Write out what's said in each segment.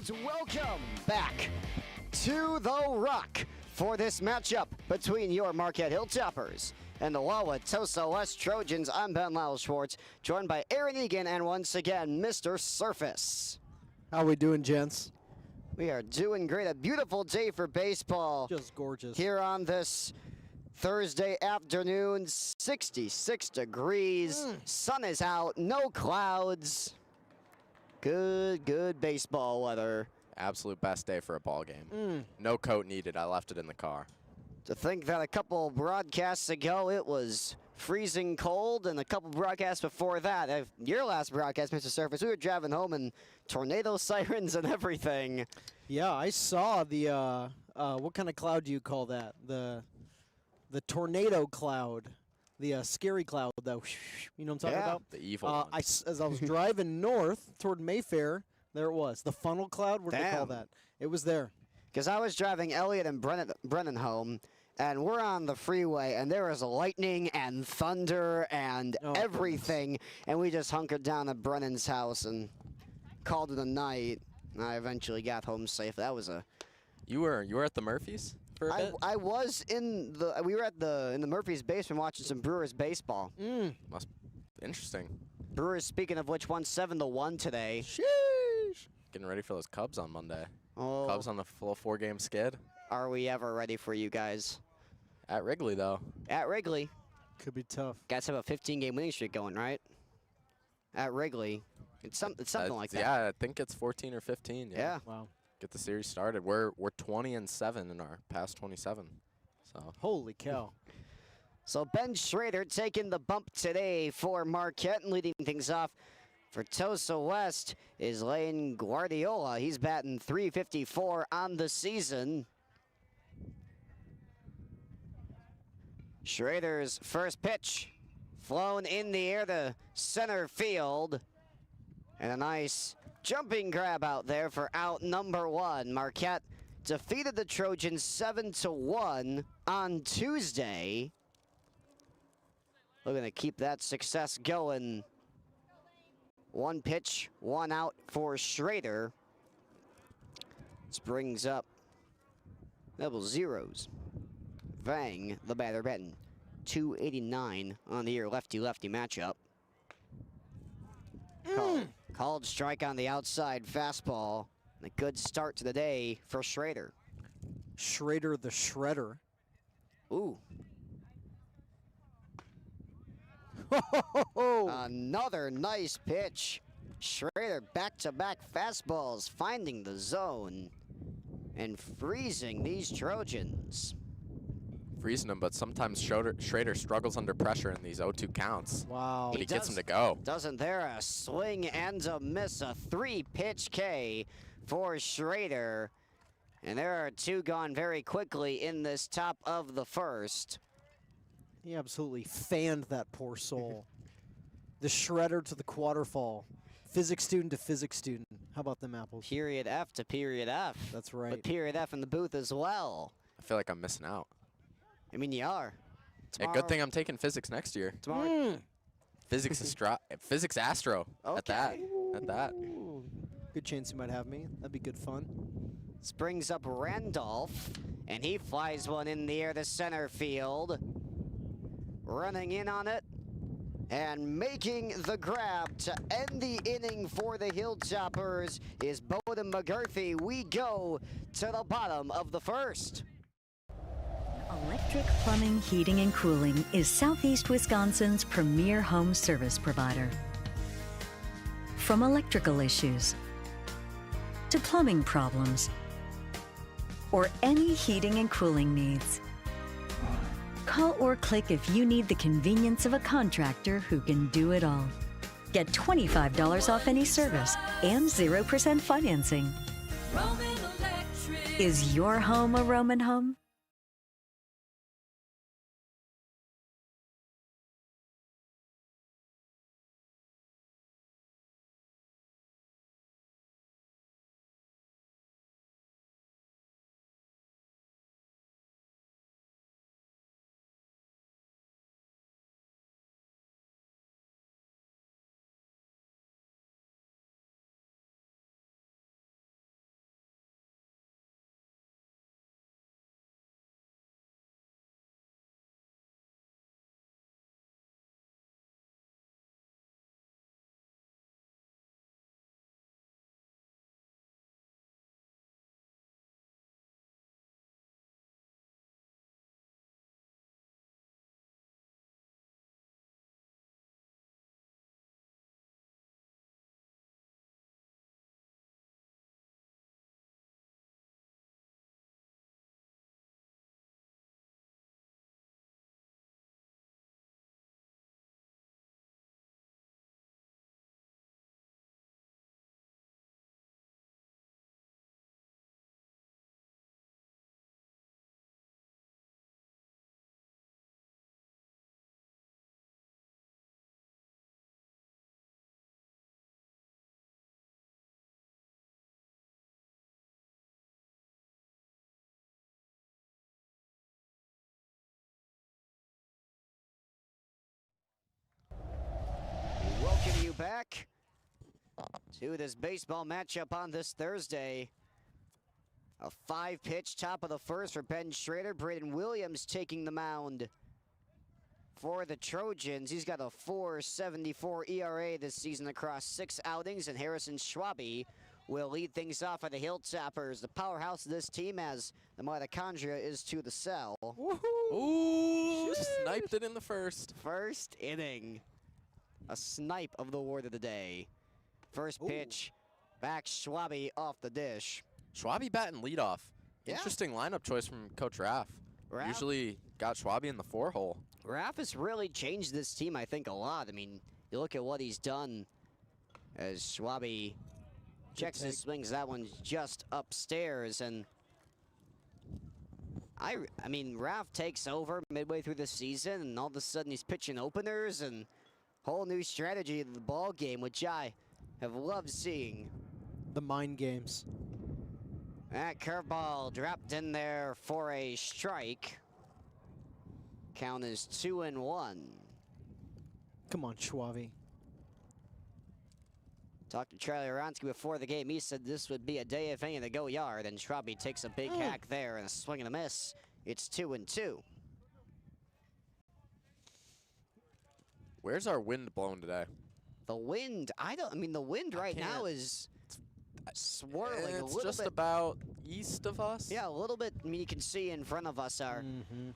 fans, welcome back to the Rock for this matchup between your Marquette Hilltoppers and the Wauwatosa West Trojans. I'm Ben Lyle Schwartz, joined by Aaron Egan and once again, Mr. Surface. How we doing, gents? We are doing great. A beautiful day for baseball. Just gorgeous. Here on this Thursday afternoon, 66 degrees, sun is out, no clouds. Good baseball weather. Absolute best day for a ball game. No coat needed. I left it in the car. To think that a couple broadcasts ago it was freezing cold, and a couple broadcasts before that, your last broadcast, Mr. Surface, we were driving home and tornado sirens and everything. Yeah, I saw the what kind of cloud do you call that? The tornado cloud, the scary cloud, though. You know what I'm talking about? The evil one. As I was driving north toward Mayfair, there it was. The funnel cloud, what do they call that? It was there. Because I was driving Elliot and Brennan home, and we're on the freeway, and there was lightning and thunder and everything, and we just hunkered down at Brennan's house and called it a night. And I eventually got home safe. That was a... You were at the Murphys for a bit? I was in the... We were in the Murphys basement watching some Brewers baseball. Must interesting. Brewers, speaking of which, won 7-1 today. Sheesh. Getting ready for those Cubs on Monday. Oh, Cubs on the full 4-game skid. are we ever ready for you guys? At Wrigley, though. At Wrigley. Could be tough. Guys have a 15-game winning streak going, right? At Wrigley. It's something like that. Yeah, I think it's 14 or 15. Yeah. Wow. Get the series started. We're 20-7 in our past 27. So Holy cow. So Ben Schrader taking the bump today for Marquette, and leading things off for Tosa West is Lane Guardiola. He's batting .354 on the season. Schrader's first pitch flown in the air to center field. And a nice jumping grab out there for out number one. Marquette defeated the Trojans 7-1 on Tuesday. Looking to keep that success going. One pitch, one out for Schrader. This brings up double zeros. Vang, the batter, batting .289 on the year, lefty-lefty matchup. Called strike on the outside fastball. A good start to the day for Schrader. Schrader the Shredder. Ooh. Another nice pitch. Schrader back-to-back fastballs, finding the zone and freezing these Trojans. freezing them, but sometimes Schrader struggles under pressure in these 0-2 counts. Wow. But he gets them to go. Doesn't there a swing and a miss, a 3-pitch K for Schrader. And there are two gone very quickly in this top of the first. He absolutely fanned that poor soul. The Shredder to the quarterfall. Physics student to physics student. How about them apples? Period F to period F. That's right. But period F in the booth as well. I feel like I'm missing out. I mean, you are. Yeah, good thing I'm taking physics next year. Tomorrow. Physics physics Astro. At that. At that. Ooh. Good chance he might have me. That'd be good fun. This brings up Randolph, and he flies one in the air to center field. Running in on it, and making the grab to end the inning for the Hilltoppers is Bowden McGurthy. We go to the bottom of the first. Electric Plumbing, Heating, and Cooling is Southeast Wisconsin's premier home service provider. From electrical issues to plumbing problems or any heating and cooling needs, call or click if you need the convenience of a contractor who can do it all. Get $25 off any service and 0% financing. Roman Electric. Is your home a Roman home? back to this baseball matchup on this Thursday. A 5-pitch top of the first for Ben Schrader. Braden Williams taking the mound for the Trojans. He's got a 4.74 ERA this season across 6 outings, and Harrison Schwabe will lead things off for the Hilltoppers. The powerhouse of this team, as the mitochondria is to the cell. Ooh, sniped it in the first. First inning. A snipe of the word of the day. First pitch, back Schwabe off the dish. Schwabe batting leadoff. Yeah. Interesting lineup choice from Coach Raff. Raff? Usually got Schwabe in the 4-hole. Raff has really changed this team, I think, a lot. I mean, you look at what he's done as Schwabe checks his swings. That one's just upstairs, and I mean, Raff takes over midway through the season, and all of a sudden he's pitching openers and whole new strategy of the ball game, which I have loved seeing. The mind games. That curveball dropped in there for a strike. Count is 2-1. Come on, Schwabe. Talked to Charlie Aronsky before the game. He said this would be a day, if any, to go yard, and Schwabe takes a big hack there and a swing and a miss. It's 2-2. Where's our wind blowing today? The wind, I mean, the wind right now is swirling a It's little just bit. about east of us. Yeah, a little bit. I mean, you can see in front of us our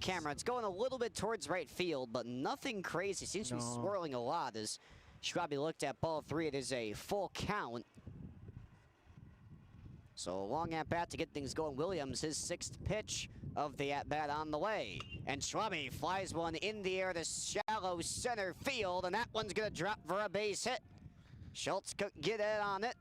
camera. It's going a little bit towards right field, but nothing crazy. Seems to be swirling a lot as Schwabe looked at ball 3. It is a full count. So a long at-bat to get things going. Williams, his 6th pitch of the at-bat on the way. And Schwabe flies one in the air to shallow center field, and that one's going to drop for a base hit. Schultz could get in on it.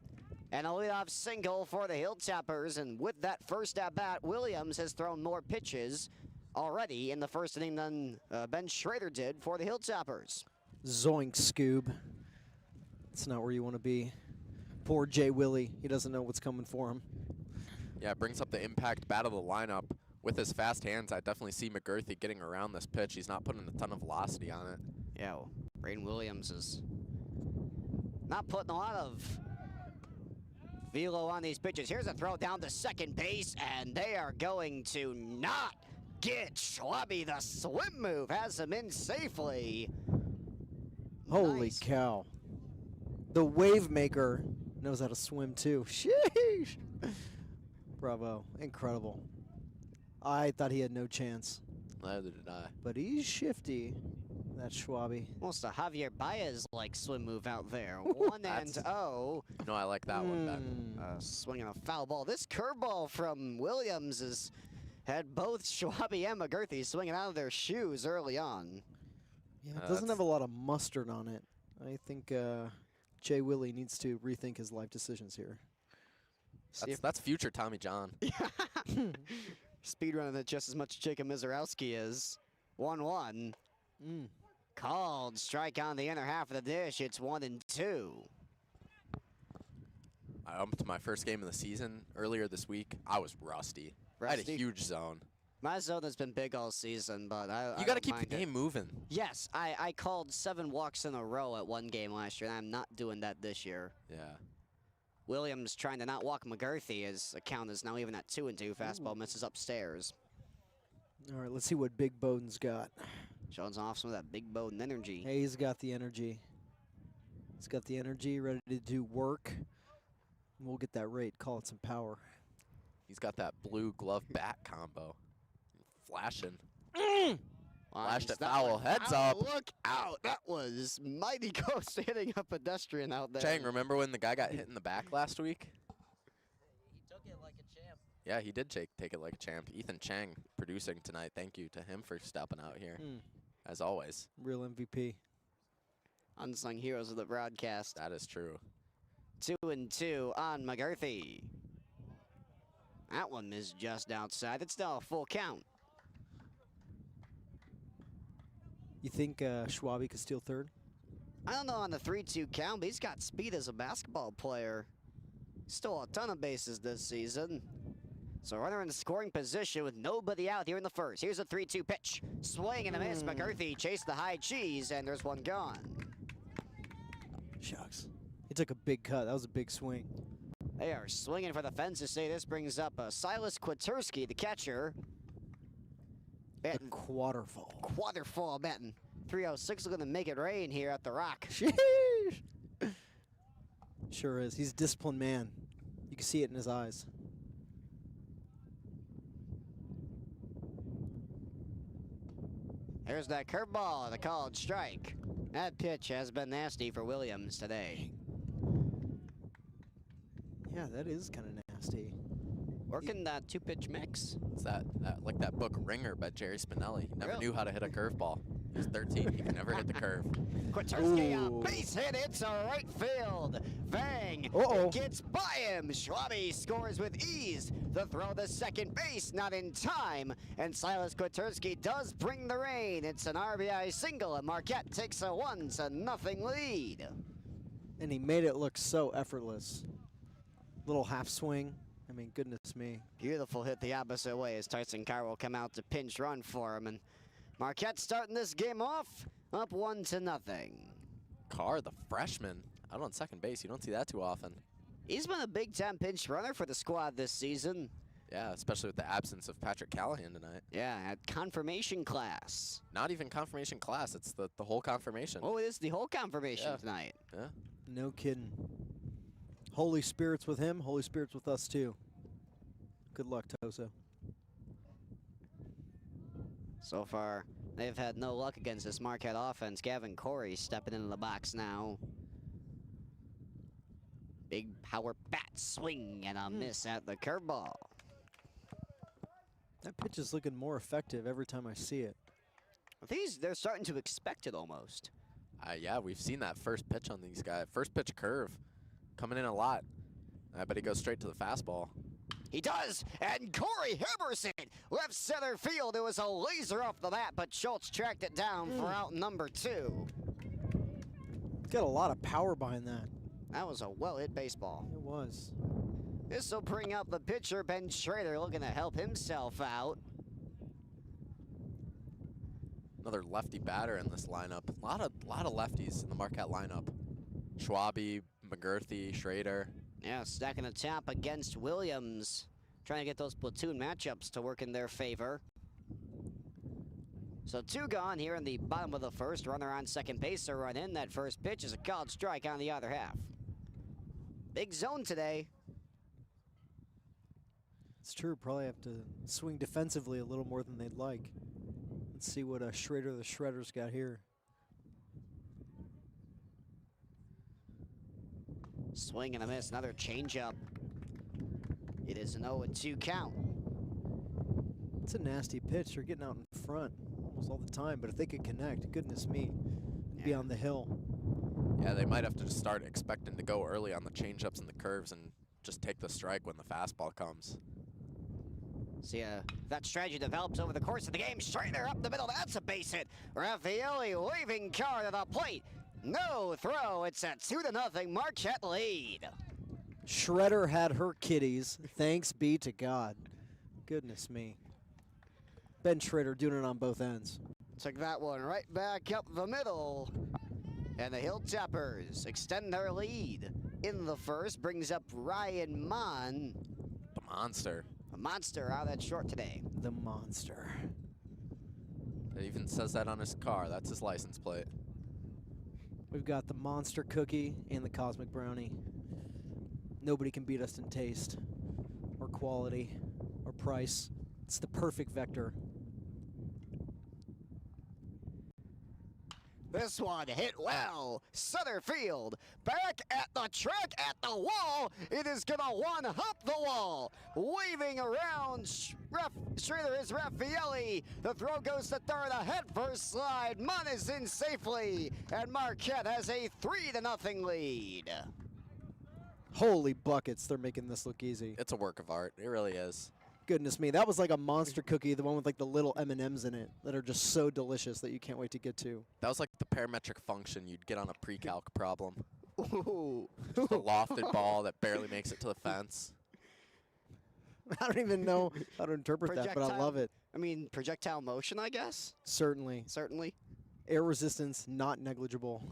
And a leadoff single for the Hilltoppers, and with that first at-bat, Williams has thrown more pitches already in the first inning than Ben Schrader did for the Hilltoppers. Zoink, Scoob. It's not where you want to be. Poor Jay Willie. He doesn't know what's coming for him. Yeah, it brings up the impact bat of the lineup. With his fast hands, I definitely see McGurthy getting around this pitch. He's not putting a ton of velocity on it. Yeah, well, Braden Williams is not putting a lot of velo on these pitches. Here's a throw down to second base, and they are going to not get Schwabe. The swim move has him in safely. Holy Nice. cow. The wave maker knows how to swim too. Sheesh. Bravo. Incredible. I thought he had no chance. Neither did I. But he's shifty. That's Schwabe. Almost a Javier Baez-like swim move out there. 1-0. No, I like that one, Ben. Swinging a foul ball. This curveball from Williams has had both Schwabe and McGurthy swinging out of their shoes early on. Yeah, it doesn't have a lot of mustard on it. I think Jay Willie needs to rethink his life decisions here. That's future Tommy John. Speed running it just as much as Jacob Mizorowski is. 1-1. Called strike on the inner half of the dish. It's 1-2. I upped my first game of the season earlier this week. I was rusty. I had a huge zone. My zone has been big all season, but I You got to don't keep the mind it. game moving. Yes, I called 7 walks in a row at one game last year, and I'm not doing that this year. Yeah. Williams trying to not walk McGurthy. His account is now even at 2-2. Fastball misses upstairs. All right, let's see what Big Bowden's got. Showing off some of that big Bowden energy. Hey, he's got the energy. He's got the energy, ready to do work. We'll get that rate, call it some power. He's got that blue glove bat combo. Flashing. Flashed it That foul. one Heads out. up. Look out. That was mighty close to hitting a pedestrian out there. Chang, remember when the guy got hit in the back last week? He took it like a champ. Yeah, he did take it like a champ. Ethan Chang producing tonight. Thank you to him for stepping out here, as always. Real MVP. Unsung heroes of the broadcast. That is true. 2-2 on McGurthy. That one is just outside. It's still a full count. You think Schwabe could steal third? I don't know on the 3-2 count, but he's got speed as a basketball player. Stole a ton of bases this season. So runner in scoring position with nobody out here in the first. Here's a 3-2 pitch. Swing and a miss. McGurthy chased the high cheese, and there's one gone. Shucks. took a big cut. That was a big swing. They are swinging for the fences. Say this brings up Silas Kwaturski, the catcher. The Batting quarterfall. quadruple batting. 306 looking to make it rain here at the Rock. Sheesh. Sure is. He's a disciplined man. You can see it in his eyes. There's that curveball and a called strike. That pitch has been nasty for Williams today. Yeah, that is kind of nasty. Working that two-pitch mix. It's that like that book Ringer by Jerry Spinelli. He never Really? knew how to hit a curveball. He was 13. He could never hit the curve. Kwaturski, a Ooh. base hit, it's a right field. Bang! Uh-oh. It gets by him. Schwabe scores with ease. The throw to second base, not in time. And Silas Kwaturski does bring the rain. It's an RBI single, and Marquette takes a 1-0 lead. And he made it look so effortless. Little half swing. I mean, goodness me. Beautiful hit the opposite way as Tyson Carr will come out to pinch run for him. And Marquette starting this game off up 1-0. Carr, the freshman, out on second base. You don't see that too often. He's been a big time pinch runner for the squad this season. Yeah, especially with the absence of Patrick Callahan tonight. Yeah, at confirmation class. Not even confirmation class. It's the whole confirmation. Oh, it is the whole confirmation Yeah. tonight. Yeah. No kidding. Holy Spirits with him, Holy Spirits with us too. Good luck, Tosa. So far, they've had no luck against this Marquette offense. Gavin Corey stepping into the box now. Big power bat swing and a miss at the curveball. That pitch is looking more effective every time I see it. They're starting to expect it almost. Yeah, we've seen that first pitch on these guys. First pitch curve coming in a lot. I bet he goes straight to the fastball. He does, and Corey hammers it. Left center field, it was a laser off the bat, but Schultz tracked it down for out number 2. Got a lot of power behind that. That was a well-hit baseball. It was. This will bring up the pitcher, Ben Schrader, looking to help himself out. Another lefty batter in this lineup. A lot of lefties in the Marquette lineup. Schwabe, McGurthy, Schrader. Yeah, stacking a tap against Williams. Trying to get those platoon matchups to work in their favor. So 2 gone here in the bottom of the first. Runner on second base, a run in. That first pitch is a called strike on the other half. Big zone today. It's true. Probably have to swing defensively a little more than they'd like. Let's see what Schrader the Shredder's got here. Swing and a miss, another changeup. It is an 0-2 count. It's a nasty pitch. They're getting out in front almost all the time, but if they could connect, goodness me, it'd be on the hill. Yeah, they might have to just start expecting to go early on the changeups and the curves and just take the strike when the fastball comes. See, that strategy develops over the course of the game. Schrader up the middle, that's a base hit. Raffaele waving Carr to the plate. No throw, it's a 2-0 Marquette lead. Shredder had her kitties. Thanks be to God. Goodness me. Ben Schrader doing it on both ends. Took that one right back up the middle. And the Hilltoppers extend their lead in the first. Brings up Ryan Mon. The monster. A monster out at short today. The monster. It even says that on his car. That's his license plate. We've got the monster cookie and the cosmic brownie. Nobody can beat us in taste or quality or price. It's the perfect vector. This one hit well. Center field. Back at the track, at the wall. It is going to one-hop the wall. Waving around. Schrader is Raffaele. The throw goes to third. A head first slide. Munn is in safely. And Marquette has a 3-0 lead. Holy buckets, they're making this look easy. It's a work of art. It really is. Goodness me, that was like a monster cookie, the one with like the little M&Ms in it that are just so delicious that you can't wait to get to. That was like the parametric function you'd get on a pre-calc problem. Ooh. Just a lofted ball that barely makes it to the fence. I don't even know how to interpret that, but I love it. I mean, projectile motion, I guess. Certainly. Certainly. Air resistance, not negligible.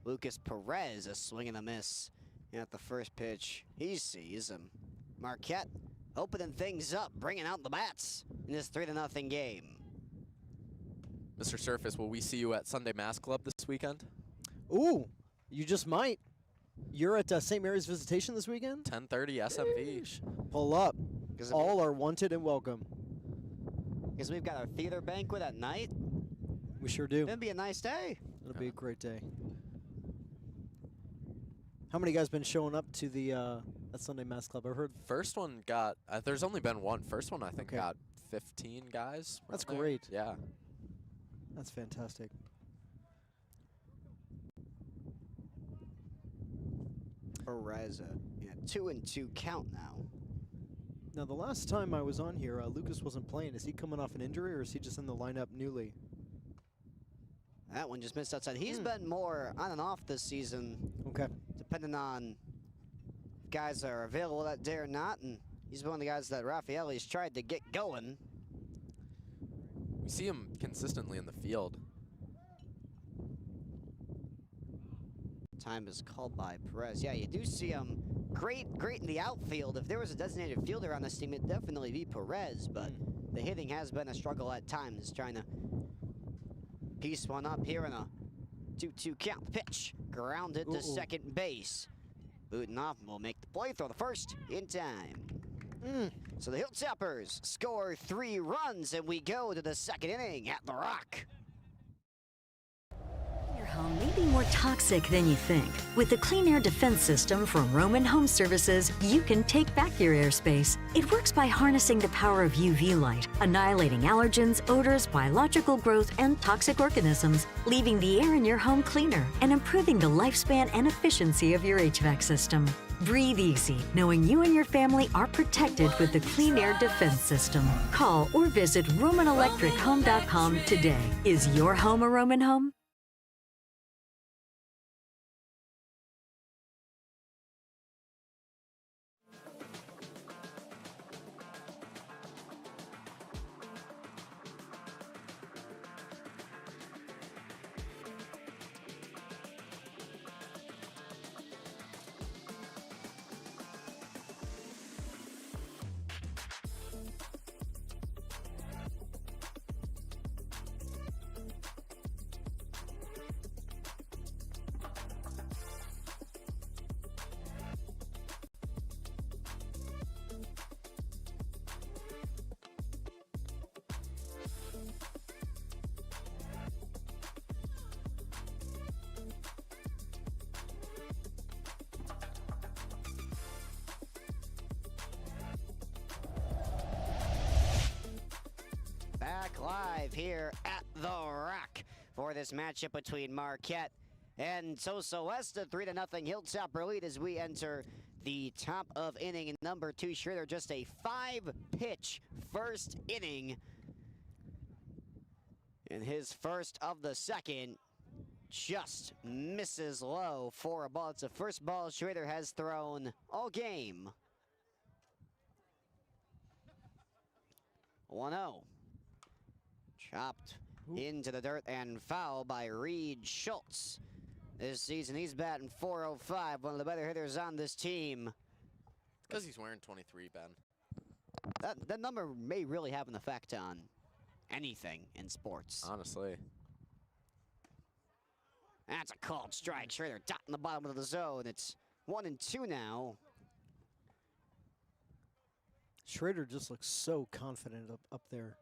Lucas Perez, a swing and a miss at the first pitch. He sees him. Marquette opening things up, bringing out the bats in this 3-0 game. Mr. Surface, will we see you at Sunday Mass Club this weekend? Ooh, you just might. You're at St. Mary's Visitation this weekend? 10:30 SMV. Yeesh. Pull up. All are wanted and welcome. Because we've got our theater banquet at night. We sure do. It'll be a nice day. It'll be a great day. How many guys been showing up to the that Sunday Mass Club? I've heard. First one got, there's only been one. First one, I think, Okay. got 15 guys. That's around there. great. Yeah. That's fantastic. Perez, yeah, 2-2 count now. Now, the last time I was on here, Lucas wasn't playing. Is he coming off an injury, or is he just in the lineup newly? That one just missed outside. He's been more on and off this season, Okay. depending on if guys are available that day or not, and he's one of the guys that Raffaele's tried to get going. We see him consistently in the field. Time is called by Perez. Yeah, you do see him great in the outfield. If there was a designated fielder on this team, it'd definitely be Perez, but the hitting has been a struggle at times, trying to piece one up here in a 2-2 count. Pitch grounded to second base. Budenhoff will make the play, throw the first in time. So the Hilltoppers score 3 runs, and we go to the second inning at the Rock. Your home may be more toxic than you think. With the Clean Air Defense System from Roman Home Services, you can take back your airspace. It works by harnessing the power of UV light, annihilating allergens, odors, biological growth, and toxic organisms, leaving the air in your home cleaner and improving the lifespan and efficiency of your HVAC system. Breathe easy, knowing you and your family are protected with the Clean Air Defense System. Call or visit RomanElectricHome.com today. Is your home a Roman home? Back live here at the Rock for this matchup between Marquette and Tosa West. A 3-0 Hilltopper lead as we enter the top of inning number 2. Schrader, just a 5-pitch first inning. And his first of the second just misses low for a ball. It's the first ball Schrader has thrown all game. 1-0. Chopped into the dirt and foul by Reed Schultz. This season he's batting .405, one of the better hitters on this team. Because he's wearing 23, Ben. That number may really have an effect on anything in sports. Honestly. That's a called strike. Schrader dotting the bottom of the zone. It's 1-2 now. Schrader just looks so confident up there.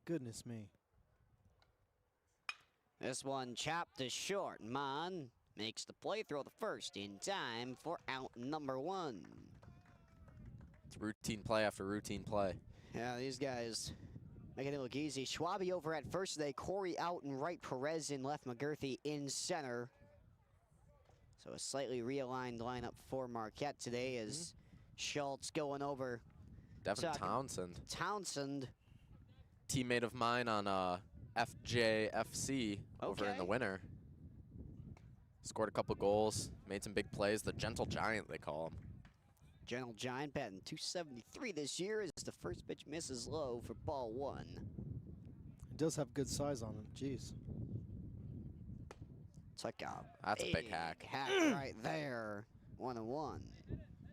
Goodness me. This one chopped to short. Mon makes the play, throw the first in time for out number 1. It's routine play after routine play. Yeah, these guys making it look easy. Schwabe over at first today. Corey out and right. Perez in left. McGurthy in center. So a slightly realigned lineup for Marquette today as Schultz going over. Devin Townsend. Teammate of mine on FJFC over in the winter. Scored a couple goals, made some big plays. The Gentle Giant, they call him. Gentle Giant batting .273 this year as the first pitch misses low for ball 1. He does have good size on him. Jeez. It's like a That's a big hack. Hack right there. 1-1.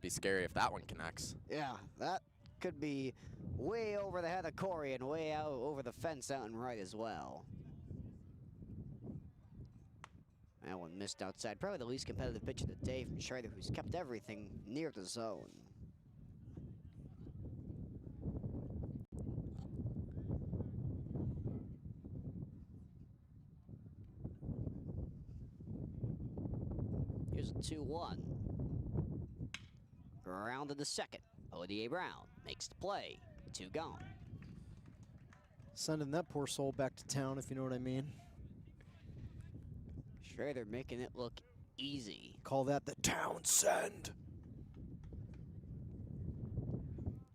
Be scary if that one connects. Yeah, that could be way over the head of Corey and way out over the fence out and right as well. That one missed outside. Probably the least competitive pitch of the day from Schrader, who's kept everything near the zone. Here's a 2-1. Round to the second. ODA Brown makes the play. 2 gone. Sending that poor soul back to town, if you know what I mean. Schrader making it look easy. Call that the town send.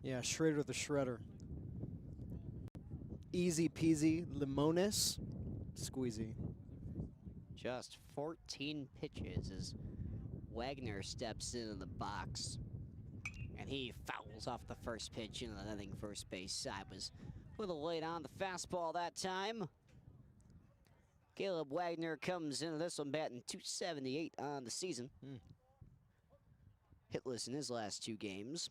Yeah, Schrader the Shredder. Easy peasy, limones, squeezy. Just 14 pitches as Wagner steps into the box. And he fouls off the first pitch into the netting first base side. Was a little late on the fastball that time. Caleb Wagner comes into this one batting .278 on the season. Hitless in his last 2 games.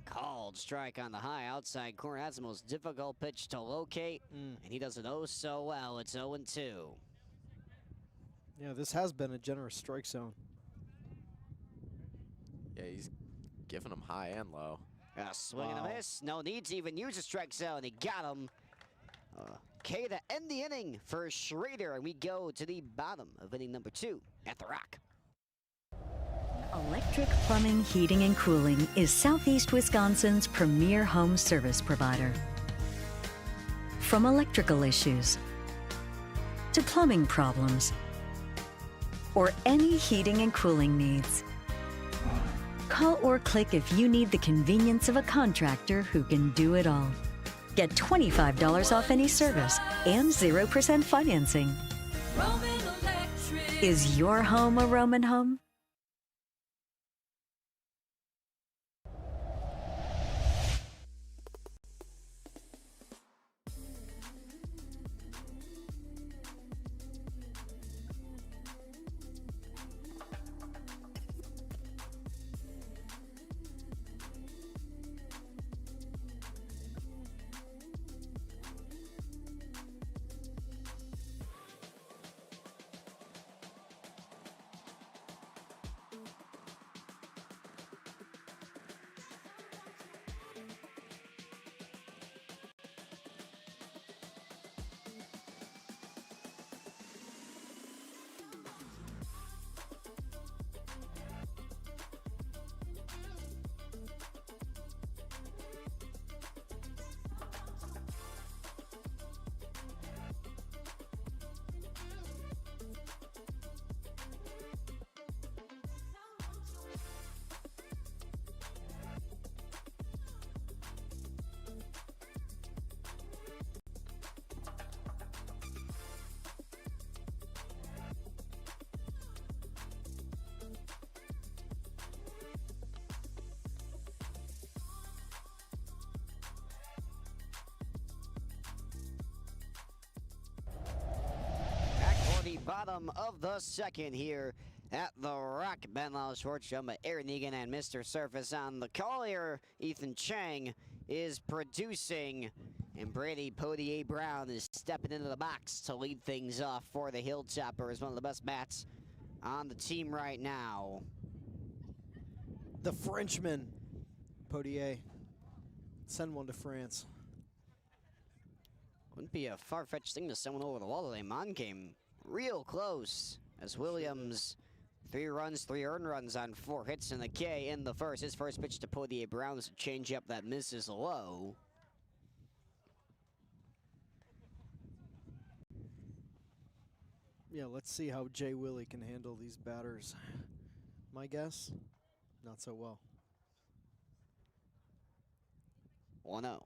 Called strike on the high outside corner. That's the most difficult pitch to locate. And he does it oh so well. It's 0-2. Yeah, this has been a generous strike zone. Yeah, he's giving them high and low. A swing and a miss. No need to even use a strike zone. He got him. Okay, to end the inning for Schrader. And we go to the bottom of inning number 2 at the Rock. Electric Plumbing, Heating, and Cooling is Southeast Wisconsin's premier home service provider. From electrical issues to plumbing problems or any heating and cooling needs, call or click if you need the convenience of a contractor who can do it all. Get $25 off any service and 0% financing. Roman Electric. Is your home a Roman home? Bottom of the second here at the Rock. Ben Lau, Schwartz, Aaron Egan, and Mr. Surface on the call here. Ethan Chang is producing, and Brady Podier Brown is stepping into the box to lead things off for the Hilltopper. Is one of the best bats on the team right now. The Frenchman, Podier. Send one to France. Wouldn't be a far-fetched thing to send one over the wall today. Mon came real close as Williams, 3 runs, 3 earned runs on 4 hits in the K in the first. His first pitch to Podier Brown is a changeup that misses low. Yeah, let's see how Jay Willie can handle these batters. My guess, not so well. 1-0.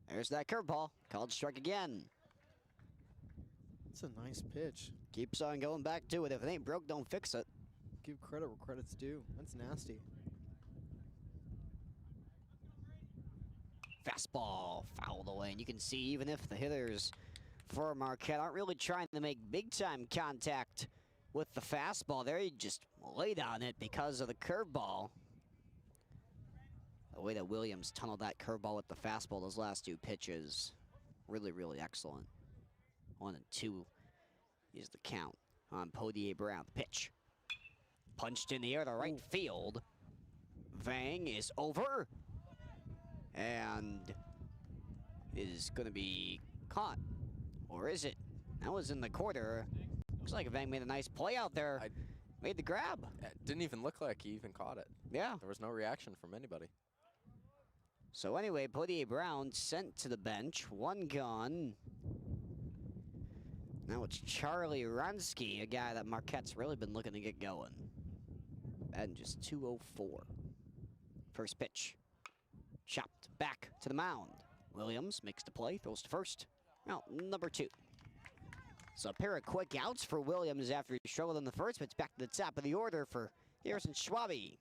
There's that curveball. Called strike again. It's a nice pitch. Keeps on going back to it. If it ain't broke, don't fix it. Give credit where credit's due. That's nasty. fastball fouled away. And you can see even if the hitters for Marquette aren't really trying to make big-time contact with the fastball, they just laid on it because of the curveball. The way that Williams tunneled that curveball with the fastball those last 2 pitches, really, really excellent. 1-2 is the count on Podier Brown. The pitch. Punched in the air to right field. Vang is over. And is going to be caught. Or is it? That was in the corner. Looks like Vang made a nice play out there. Made the grab. It didn't even look like he even caught it. Yeah. There was no reaction from anybody. So anyway, Podier Brown sent to the bench. 1 gone. Now it's Charlie Runsky, a guy that Marquette's really been looking to get going. And just 2:04. First pitch. Chopped back to the mound. Williams makes the play, throws to first. Out number 2. So a pair of quick outs for Williams after he struggled in the first pitch. Back to the top of the order for Harrison Schwabe.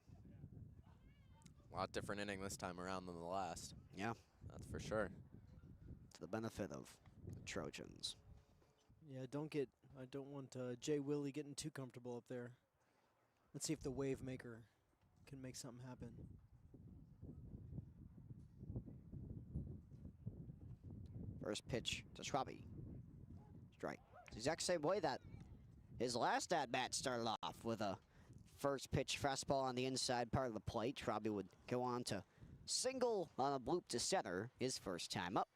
A lot different inning this time around than the last. Yeah. That's for sure. To the benefit of the Trojans. Yeah, I don't want Jay Willie getting too comfortable up there. Let's see if the wave maker can make something happen. First pitch to Schwabe. Strike. It's the exact same way that his last at-bat started off, with a first pitch fastball on the inside part of the plate. Schwabe would go on to single on a bloop to center his first time up.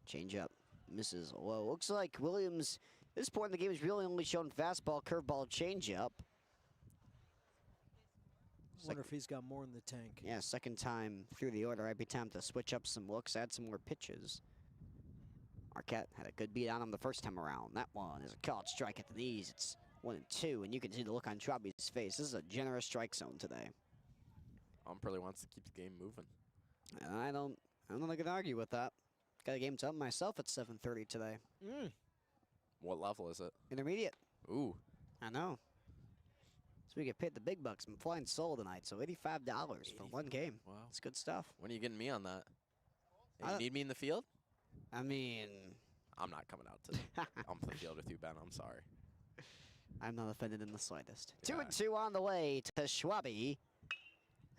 Change up. Misses low. Looks like Williams, at this point in the game, has really only shown fastball, curveball, changeup. Wonder if he's got more in the tank. Yeah, second time through the order. Might be time to switch up some looks, add some more pitches. Marquette had a good beat on him the first time around. That one is a called strike at the knees. It's 1-2, and you can see the look on Schwabe's face. This is a generous strike zone today. Umperley wants to keep the game moving. And I'm not gonna argue with that. Got a game to up myself at 7:30 today. What level is it? Intermediate. Ooh. I know. So we get paid the big bucks. I'm flying solo tonight, so $85 for 1 game. Wow. It's good stuff. When are you getting me on that? Hey, you need me in the field? I mean, I'm not coming out to on the field with you, Ben. I'm sorry. I'm not offended in the slightest. Yeah. 2-2 on the way to Schwabe.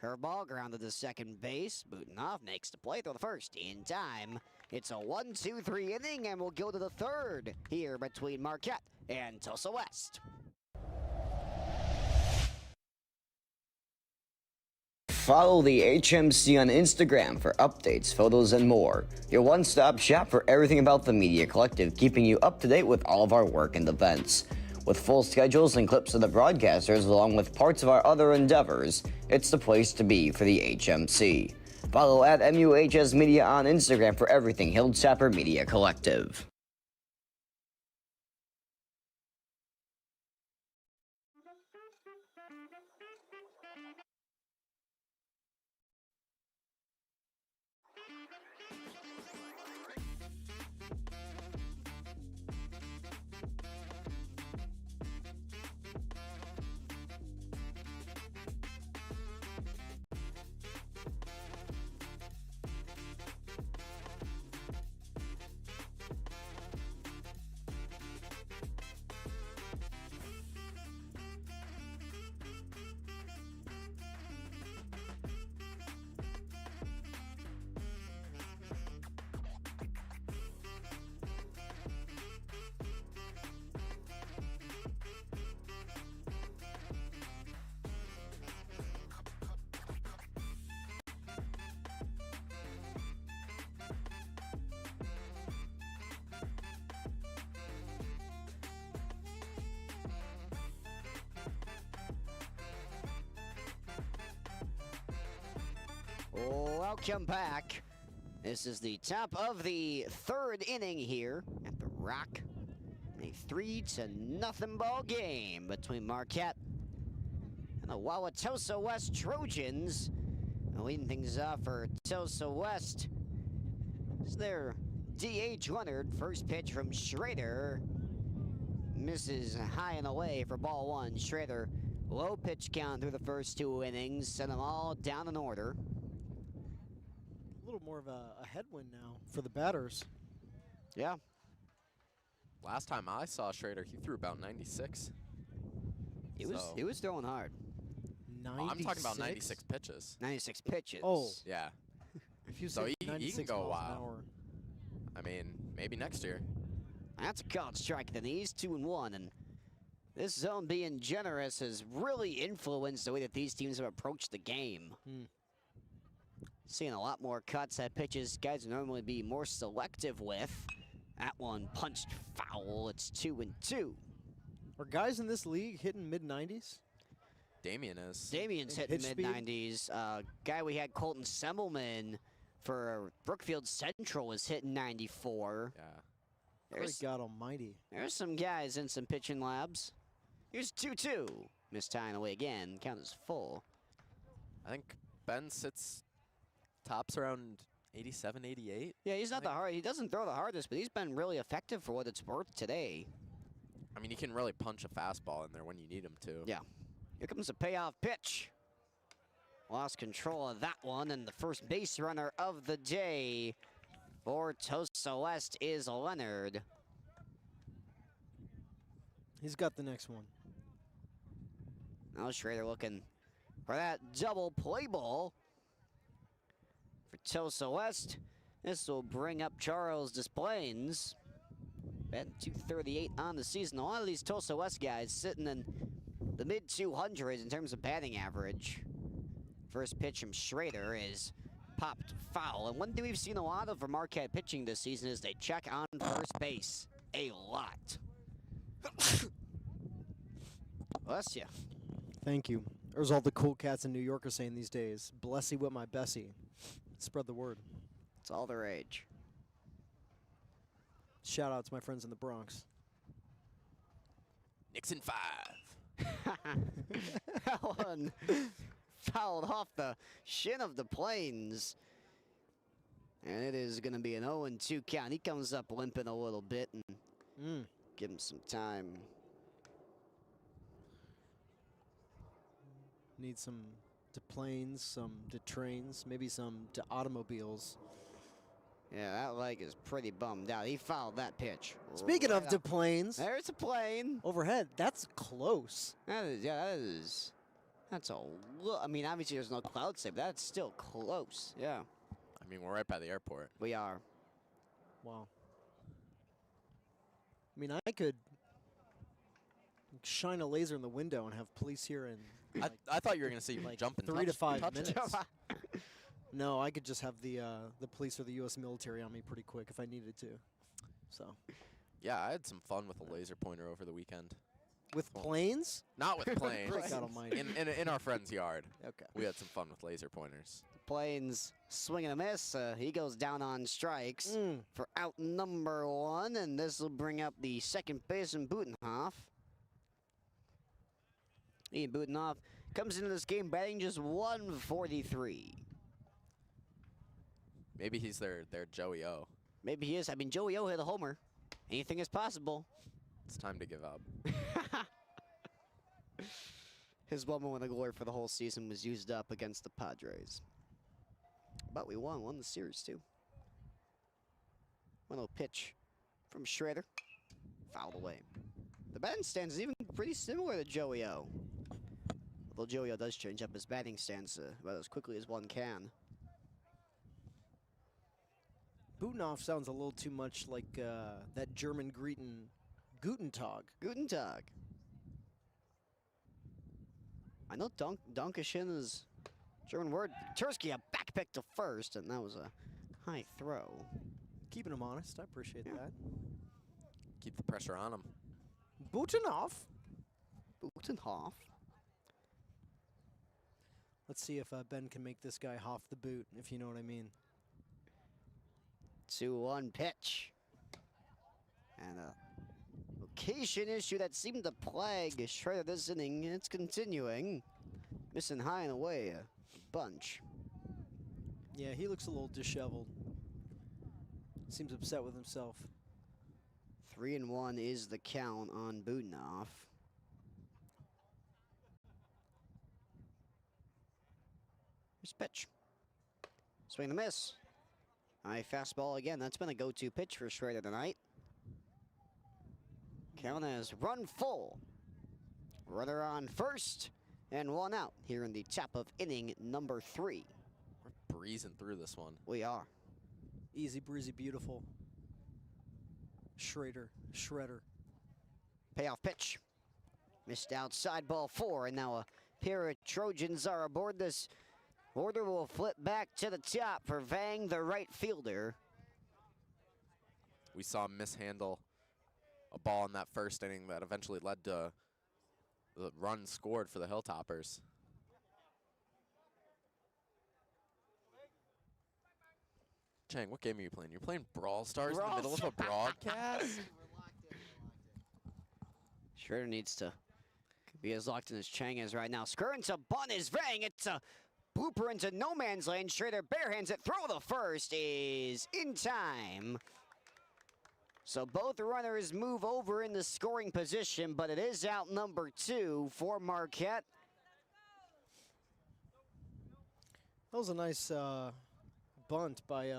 Curveball grounded to second base. Butenhoff makes the play, throw the first in time. It's a 1-2-3 inning, and we'll go to the third here between Marquette and Tulsa West. Follow the HMC on Instagram for updates, photos, and more. Your one-stop shop for everything about the Media Collective, keeping you up to date with all of our work and events. With full schedules and clips of the broadcasters, along with parts of our other endeavors, it's the place to be for the HMC. Follow at MUHS Media on Instagram for everything Hilltopper Media Collective. Welcome back. This is the top of the third inning here at the Rock. A 3-0 ball game between Marquette and the Wauwatosa West Trojans. And leading things off for Tulsa West is their DH Leonard. First pitch from Schrader. Misses high and away for ball 1. Schrader, low pitch count through the first 2 innings. Sent them all down in order. little more of a headwind now for the batters. Yeah. Last time I saw Schrader, he threw about 96. He was throwing hard. 96? Oh, I'm talking about 96 pitches. 96 pitches. Oh. Yeah. If you So said he can 96 go a miles an while. hour. I mean, maybe next year. That's a called strike. Then he's 2-1, and this zone being generous has really influenced the way that these teams have approached the game. Seeing a lot more cuts at pitches guys would normally be more selective with. That one punched foul. It's 2-2. Are guys in this league hitting mid-90s? Damian is. Damian's And hitting pitch speed? mid-90s. Guy we had, Colton Semmelman, for Brookfield Central, was hitting 94. Yeah. Great God almighty. There's some guys in some pitching labs. Here's 2-2. Missed tying away again. Count is full. I think Ben sits tops around 87, 88. Yeah, he's not the hard. He doesn't throw the hardest, but he's been really effective for what it's worth today. I mean, he can really punch a fastball in there when you need him to. Yeah. Here comes a payoff pitch. Lost control of that one, and the first base runner of the day for Tosa West is Leonard. He's got the next one. Now Schrader looking for that double play ball for Tosa West. This will bring up Charles Desplaines. Batting .238 on the season. A lot of these Tosa West guys sitting in the mid-200s in terms of batting average. First pitch from Schrader is popped foul. And one thing we've seen a lot of from Marquette pitching this season is they check on first base a lot. Bless you. Thank you. There's all the cool cats in New York are saying these days. Blessy with my Bessie. Spread the word. It's all the rage. Shout out to my friends in the Bronx. Nixon 5. That one fouled off the shin of the Plains. And it is going to be an 0-2 count. He comes up limping a little bit and give him some time. Need some to planes, some to trains, maybe some to automobiles. Yeah, that leg is pretty bummed out. He fouled that pitch. Speaking right of up. to planes, There's a plane. overhead, that's close. That is, yeah, that is. That's a I mean, obviously there's no cloud save, but that's still close. Yeah, I mean, we're right by the airport. we are. Wow. I mean, I could shine a laser in the window and have police here in like, I thought you were going to say like jump and 3 to 5 touch it. minutes. No, I could just have the police or the U.S. military on me pretty quick if I needed to. So, Yeah, I had some fun with a laser pointer over the weekend. with planes? Not with planes. Great God almighty. in our friend's yard. Okay. We had some fun with laser pointers. Plains swing and a miss. He goes down on strikes for out number 1, and this will bring up the second baseman Butenhoff. Ian Butenhoff comes into this game batting just 143. Maybe he's their Joey O. Maybe he is. I mean, Joey O hit a homer. Anything is possible. It's time to give up. His one moment of glory for the whole season was used up against the Padres. But we won the series too. 1-0 pitch from Schrader. Fouled away. The batting stance is even pretty similar to Joey O. Although Joey O does change up his batting stance about as quickly as one can. Butenhoff sounds a little too much like that German greeting, Guten Tag. Guten Tag. I know Dankeschön is German word. Tursky a back pick to first, and that was a high throw. Keeping him honest, I appreciate that. Keep the pressure on him. Butenhoff. Butenhoff. Let's see if Ben can make this guy Hoff the boot, if you know what I mean. 2-1 pitch. And a location issue that seemed to plague Schrader this inning. It's continuing. Missing high and away a bunch. Yeah, he looks a little disheveled. Seems upset with himself. 3-1 is the count on Butenhoff. Here's pitch. Swing and a miss. High fastball again. That's been a go-to pitch for Schrader tonight. Count is run full. Runner on first and one out here in the top of inning number 3. We're breezing through this one. We are. Easy breezy, beautiful. Shredder. Payoff pitch. Missed outside, ball 4, and now a pair of Trojans are aboard. This order will flip back to the top for Vang, the right fielder. We saw him mishandle a ball in that first inning that eventually led to the run scored for the Hilltoppers. Chang, what game are you playing? You're playing Brawl Stars in the middle of a broadcast? Schrader needs to be as locked in as Chang is right now. Skirting to bunt is Vang. It's a blooper into no man's land. Schrader barehands it. Throw the first is in time. So both runners move over in the scoring position, but it is out number 2 for Marquette. That was a nice bunt by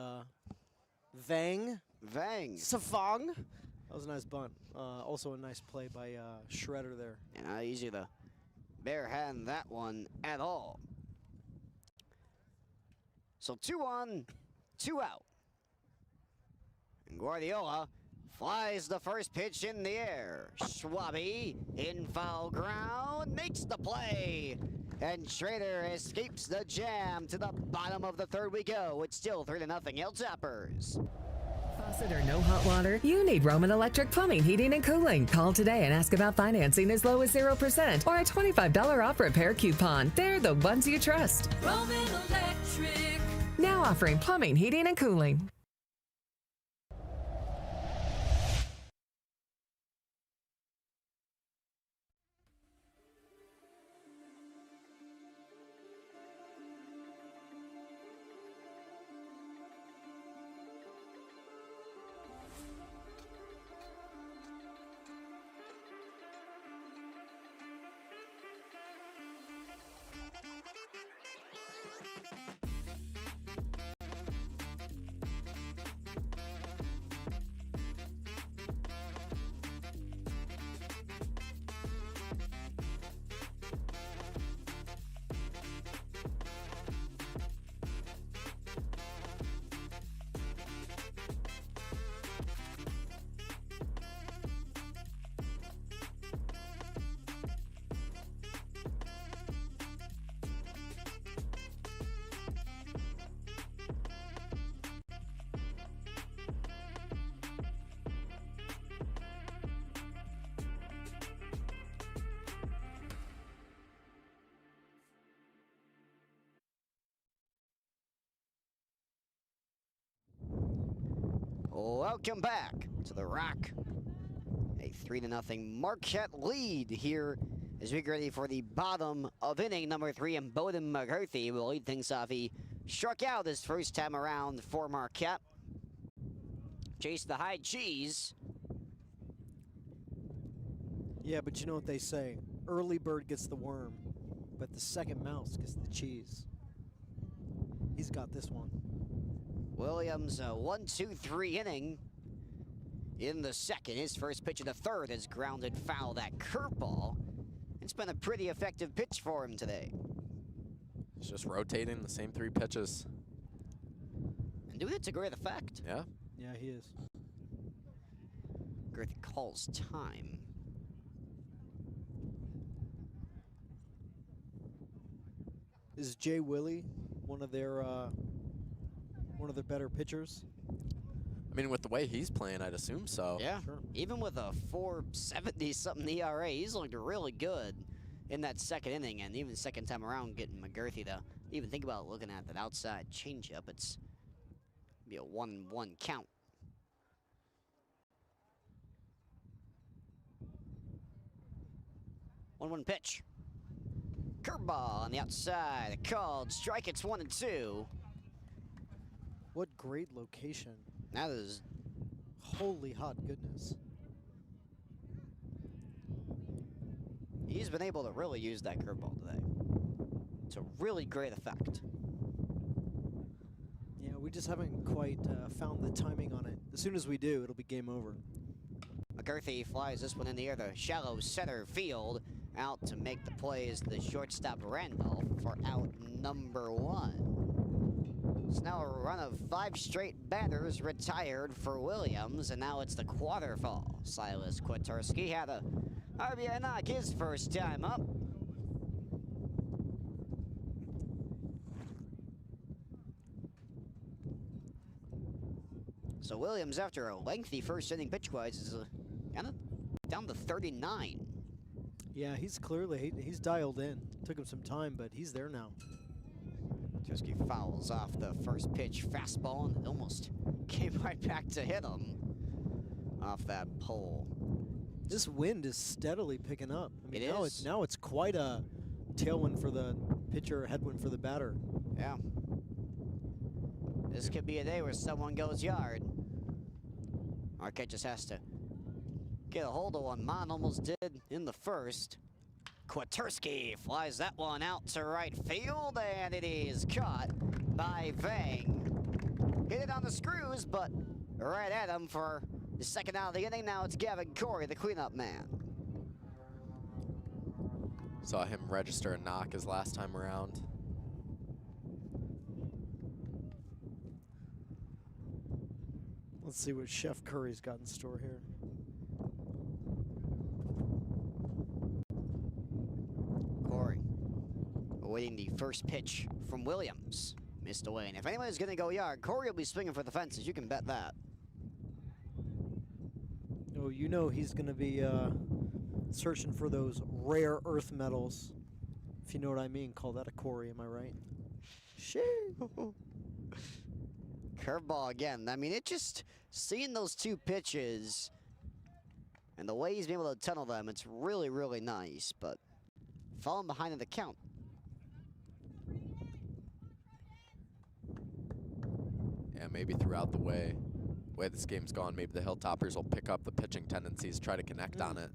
Vang. Savang. That was a nice bunt. Also a nice play by Shredder there. And not easy to barehand that one at all. So 2 on, 2 out. And Guardiola flies the first pitch in the air. Schwabe in foul ground, makes the play. And Schrader escapes the jam. To the bottom of the 3rd we go. It's still 3-0 Hilltoppers. Faucet or no hot water? You need Roman Electric Plumbing, Heating, and Cooling. Call today and ask about financing as low as 0% or a $25 off repair coupon. They're the ones you trust. Roman Electric. Now offering plumbing, heating, and cooling. Welcome back to the Rock. A 3-0 Marquette lead here as we get ready for the bottom of inning number 3, and Bowden McCarthy will lead things off. He struck out his first time around for Marquette. Chase the high cheese. Yeah, but you know what they say. Early bird gets the worm, but the second mouse gets the cheese. He's got this one. Williams, a 1-2-3 inning in the second. His first pitch of the 3rd is grounded foul, that curveball. It's been a pretty effective pitch for him today. He's just rotating the same 3 pitches. And doing it to great effect. Yeah. Yeah, he is. Griffith calls time. Is Jay Willie one of their better pitchers? I mean, with the way he's playing, I'd assume so. Yeah, Sure. even with a 4.70-something ERA, he's looked really good in that second inning, and even second time around getting McGurthy to even think about looking at that outside changeup. It's be a 1-1 count. One pitch. Curveball on the outside. A called strike. It's 1-2. What great location. That is Holy hot goodness. He's been able to really use that curveball today to really great effect. Yeah, We just haven't quite found the timing on it. As soon as we do, it'll be game over. McCarthy flies this one in the air, the shallow center field. Out to make the play is the shortstop Randolph for out number 1. It's now a run of 5 straight batters retired for Williams, and now it's the quarterfall. Silas Kwaturski had a RBI knock his first time up. So Williams, after a lengthy first inning pitch-wise, is kind of down to 39. Yeah, he's clearly, he's dialed in. Took him some time, but he's there now. Kwaturski fouls off the first pitch fastball and almost came right back to hit him off that pole. This wind is steadily picking up. I mean, It is. now it's quite a tailwind for the pitcher, headwind for the batter. Yeah. This could be a day where someone goes yard. Arquette just has to get a hold of one. Mon almost did in the first. Kwaturski flies that one out to right field, and it is caught by Vang. Hit it on the screws, but right at him for the second out of the inning. Now it's Gavin Corey, the cleanup man. Saw him register a knock his last time around. Let's see what Chef Curry's got in store here. Corey awaiting the first pitch from Williams. Missed away. And if anyone's going to go yard, Corey will be swinging for the fences. You can bet that. Oh, you know he's going to be searching for those rare earth metals, if you know what I mean. Call that a Corey, am I right? Shit. Curveball again. I mean, it just, seeing those two pitches and the way he's been able to tunnel them, it's really, really nice, but falling behind in the count. Yeah, maybe throughout the way this game's gone, maybe the Hilltoppers will pick up the pitching tendencies, try to connect on it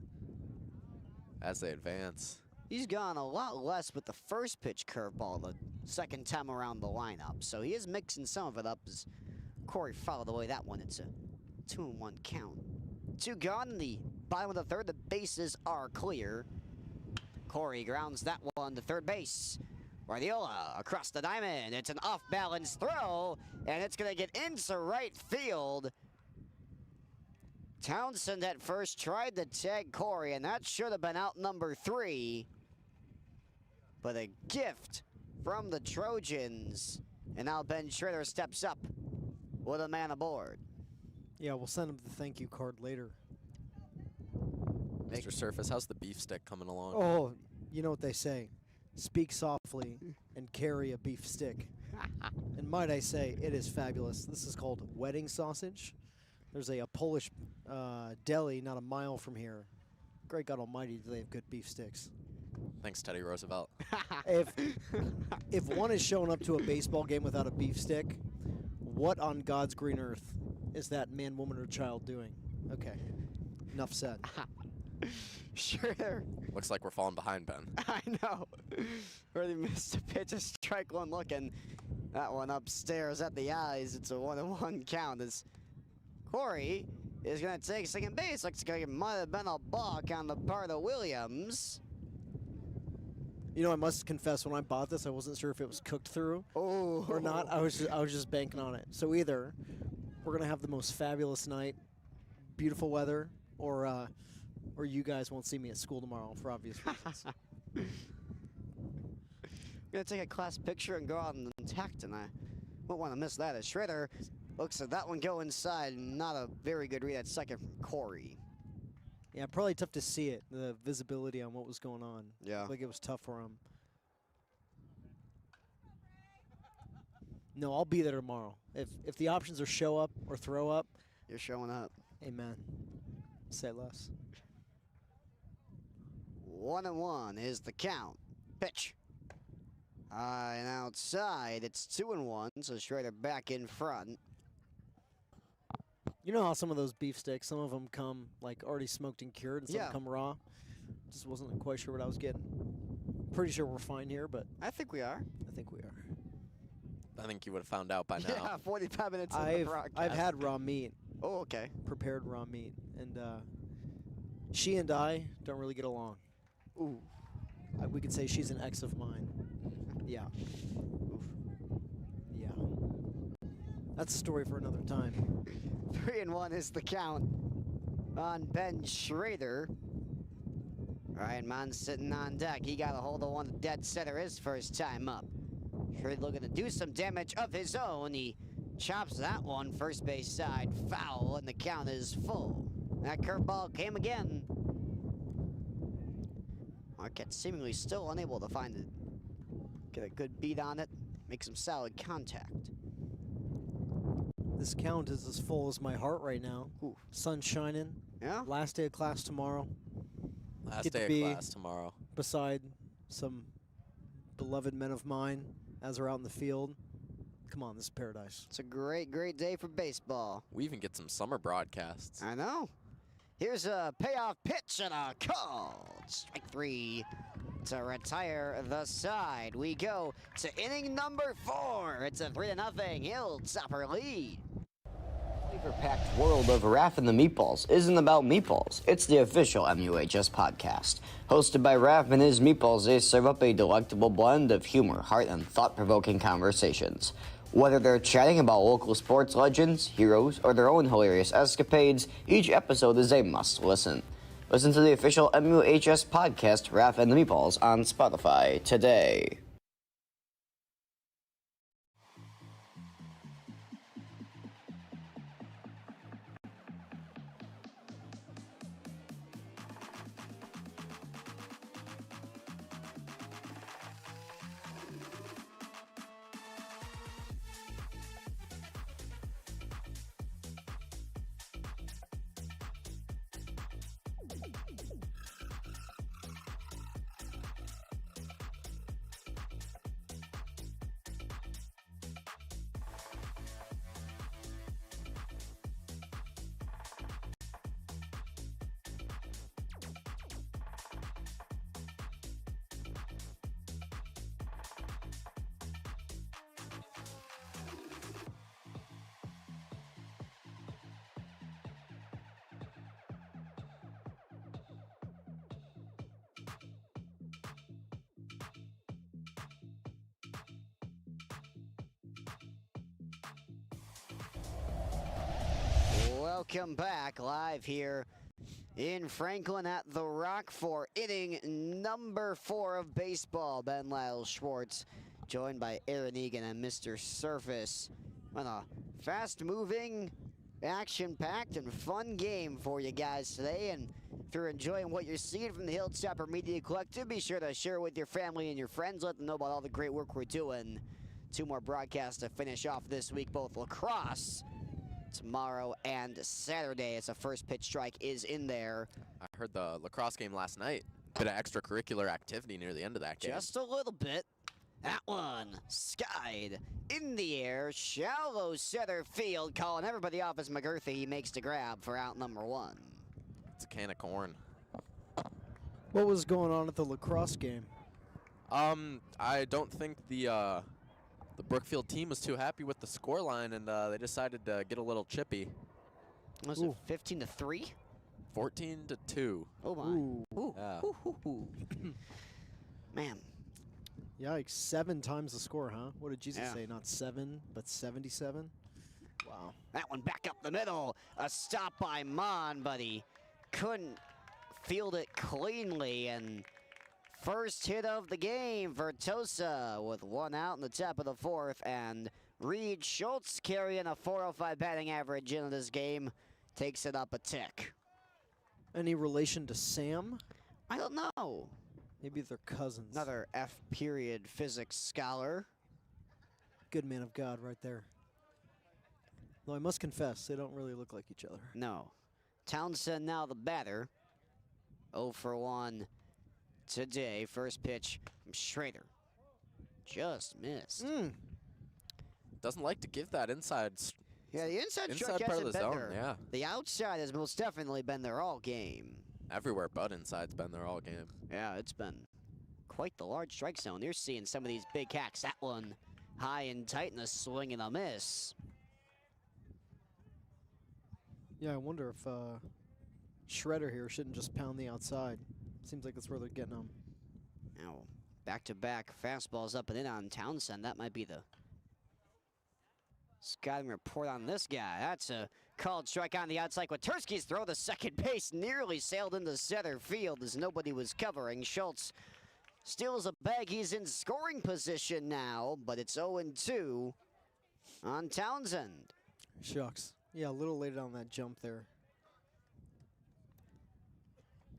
as they advance. He's gone a lot less with the first pitch curveball the second time around the lineup, so he is mixing some of it up as Corey fouled away that one. It's a 2-1 count. 2 gone in the bottom of the third. The bases are clear. Corey grounds that one to third base. Guardiola across the diamond. It's an off-balance throw, and it's going to get into right field. Townsend at first tried to tag Corey, and that should have been out number 3. But a gift from the Trojans. And now Ben Schrader steps up with a man aboard. Yeah, we'll send him the thank you card later. Mr. Surface, how's the beef stick coming along? Oh, you know what they say. Speak softly and carry a beef stick. And might I say, it is fabulous. This is called wedding sausage. There's a Polish deli not a mile from here. Great God almighty, do they have good beef sticks. Thanks, Teddy Roosevelt. If one is showing up to a baseball game without a beef stick, what on God's green earth is that man, woman, or child doing? Okay, enough said. Sure. Looks like we're falling behind, Ben. I know. Already missed a pitch, a strike one looking. That one upstairs at the eyes. It's a 1-1 count as Corey is going to take second base. Looks like it might have been a balk on the part of Williams. You know, I must confess, when I bought this, I wasn't sure if it was cooked through or not. I was just banking on it. So either we're gonna have the most fabulous night, beautiful weather, or you guys won't see me at school tomorrow for obvious reasons. I'm gonna take a class picture and go out intact, and I won't want to miss that. As Schrader looks at that one go inside, not a very good read at second from Corey. Yeah, probably tough to see it, the visibility on what was going on. Yeah. Like it was tough for him. No, I'll be there tomorrow. If the options are show up or throw up, You're showing up. amen. Say less. 1-1 is the count. Pitch. And outside, it's 2-1, so Schrader back in front. You know how some of those beef sticks, some of them come like already smoked and cured, and some Yeah. come raw? Just wasn't quite sure what I was getting. Pretty sure we're fine here, but I think we are. I think we are. I think you would have found out by now. Yeah, 45 minutes of the broadcast. I've had raw meat, Oh, okay. prepared raw meat, and she and I don't really get along. Ooh. We could say she's an ex of mine. Yeah. Oof. Yeah. That's a story for another time. 3-1 is the count on Ben Schrader. Ryan Mon sitting on deck. He got a hold of one dead center his first time up. Schrader looking to do some damage of his own. He chops that one first base side foul, and the count is full. That curveball came again. Marquette seemingly still unable to find it. Get a good beat on it. Make some solid contact. This count is as full as my heart right now. Ooh. Sun shining. Yeah? Last day of class tomorrow. Last Get to day be- of class tomorrow. Beside some beloved men of mine as they're out in the field. Come on, this is paradise. It's a great, great day for baseball. We even get some summer broadcasts. I know. Here's a payoff pitch and a call. Strike 3 to retire the side. We go to inning number 4. It's a 3-0 Hilltopper lead. Flavor-packed world of Raph and the Meatballs isn't about meatballs. It's the official MUHS podcast. Hosted by Raph and his meatballs, they serve up a delectable blend of humor, heart, and thought-provoking conversations. Whether they're chatting about local sports legends, heroes, or their own hilarious escapades, each episode is a must-listen. Listen to the official MUHS podcast, Raph and the Meatballs, on Spotify today. Welcome back, live here in Franklin at the Rock for inning number 4 of baseball. Ben Lyles Schwartz, joined by Aaron Egan and Mr. Surface. On a fast-moving, action-packed, and fun game for you guys today. And if you're enjoying what you're seeing from the Hilltopper Media Collective, be sure to share it with your family and your friends. Let them know about all the great work we're doing. 2 more broadcasts to finish off this week, both lacrosse tomorrow and Saturday, as a first pitch strike is in there. I heard the lacrosse game last night. Bit of extracurricular activity near the end of that game. Just a little bit. That one skied in the air, shallow center field, calling everybody off as McGurthy. He makes the grab for out number 1. It's a can of corn. What was going on at the lacrosse game? I don't think the Brookfield team was too happy with the scoreline, and they decided to get a little chippy. Was it 15-3? 14-2. Oh my. Ooh. Yeah. Man. Yikes, 7 times the score, huh? What did Jesus Yeah. say? Not 7, but 77? Wow. That one back up the middle. A stop by Mon, but he couldn't field it cleanly. And first hit of the game for Tosa with 1 out in the top of the 4th. And Reed Schultz, carrying a 405 batting average into this game, takes it up a tick. Any relation to Sam? I don't know. Maybe they're cousins. Another F period physics scholar. Good man of God right there. Though I must confess, they don't really look like each other. No. Townsend now the batter. 0 for 1 today. First pitch from Schrader. Just missed. Doesn't like to give that inside. Yeah, the inside Inside stroke part of hasn't the been zone, there. yeah. The outside has most definitely been there all game. Everywhere but inside's been there all game. Yeah, it's been quite the large strike zone. You're seeing some of these big hacks. That one high and tight and a swing and a miss. Yeah, I wonder if Shredder here shouldn't just pound the outside. Seems like that's where they're getting him. Now, back-to-back fastballs up and in on Townsend. That might be the scouting report on this guy. That's a called strike on the outside. Kwaturski's throw to second base nearly sailed into center field as nobody was covering. Schultz steals a bag. He's in scoring position now, but it's 0-2 on Townsend. Shucks. Yeah, a little late on that jump there.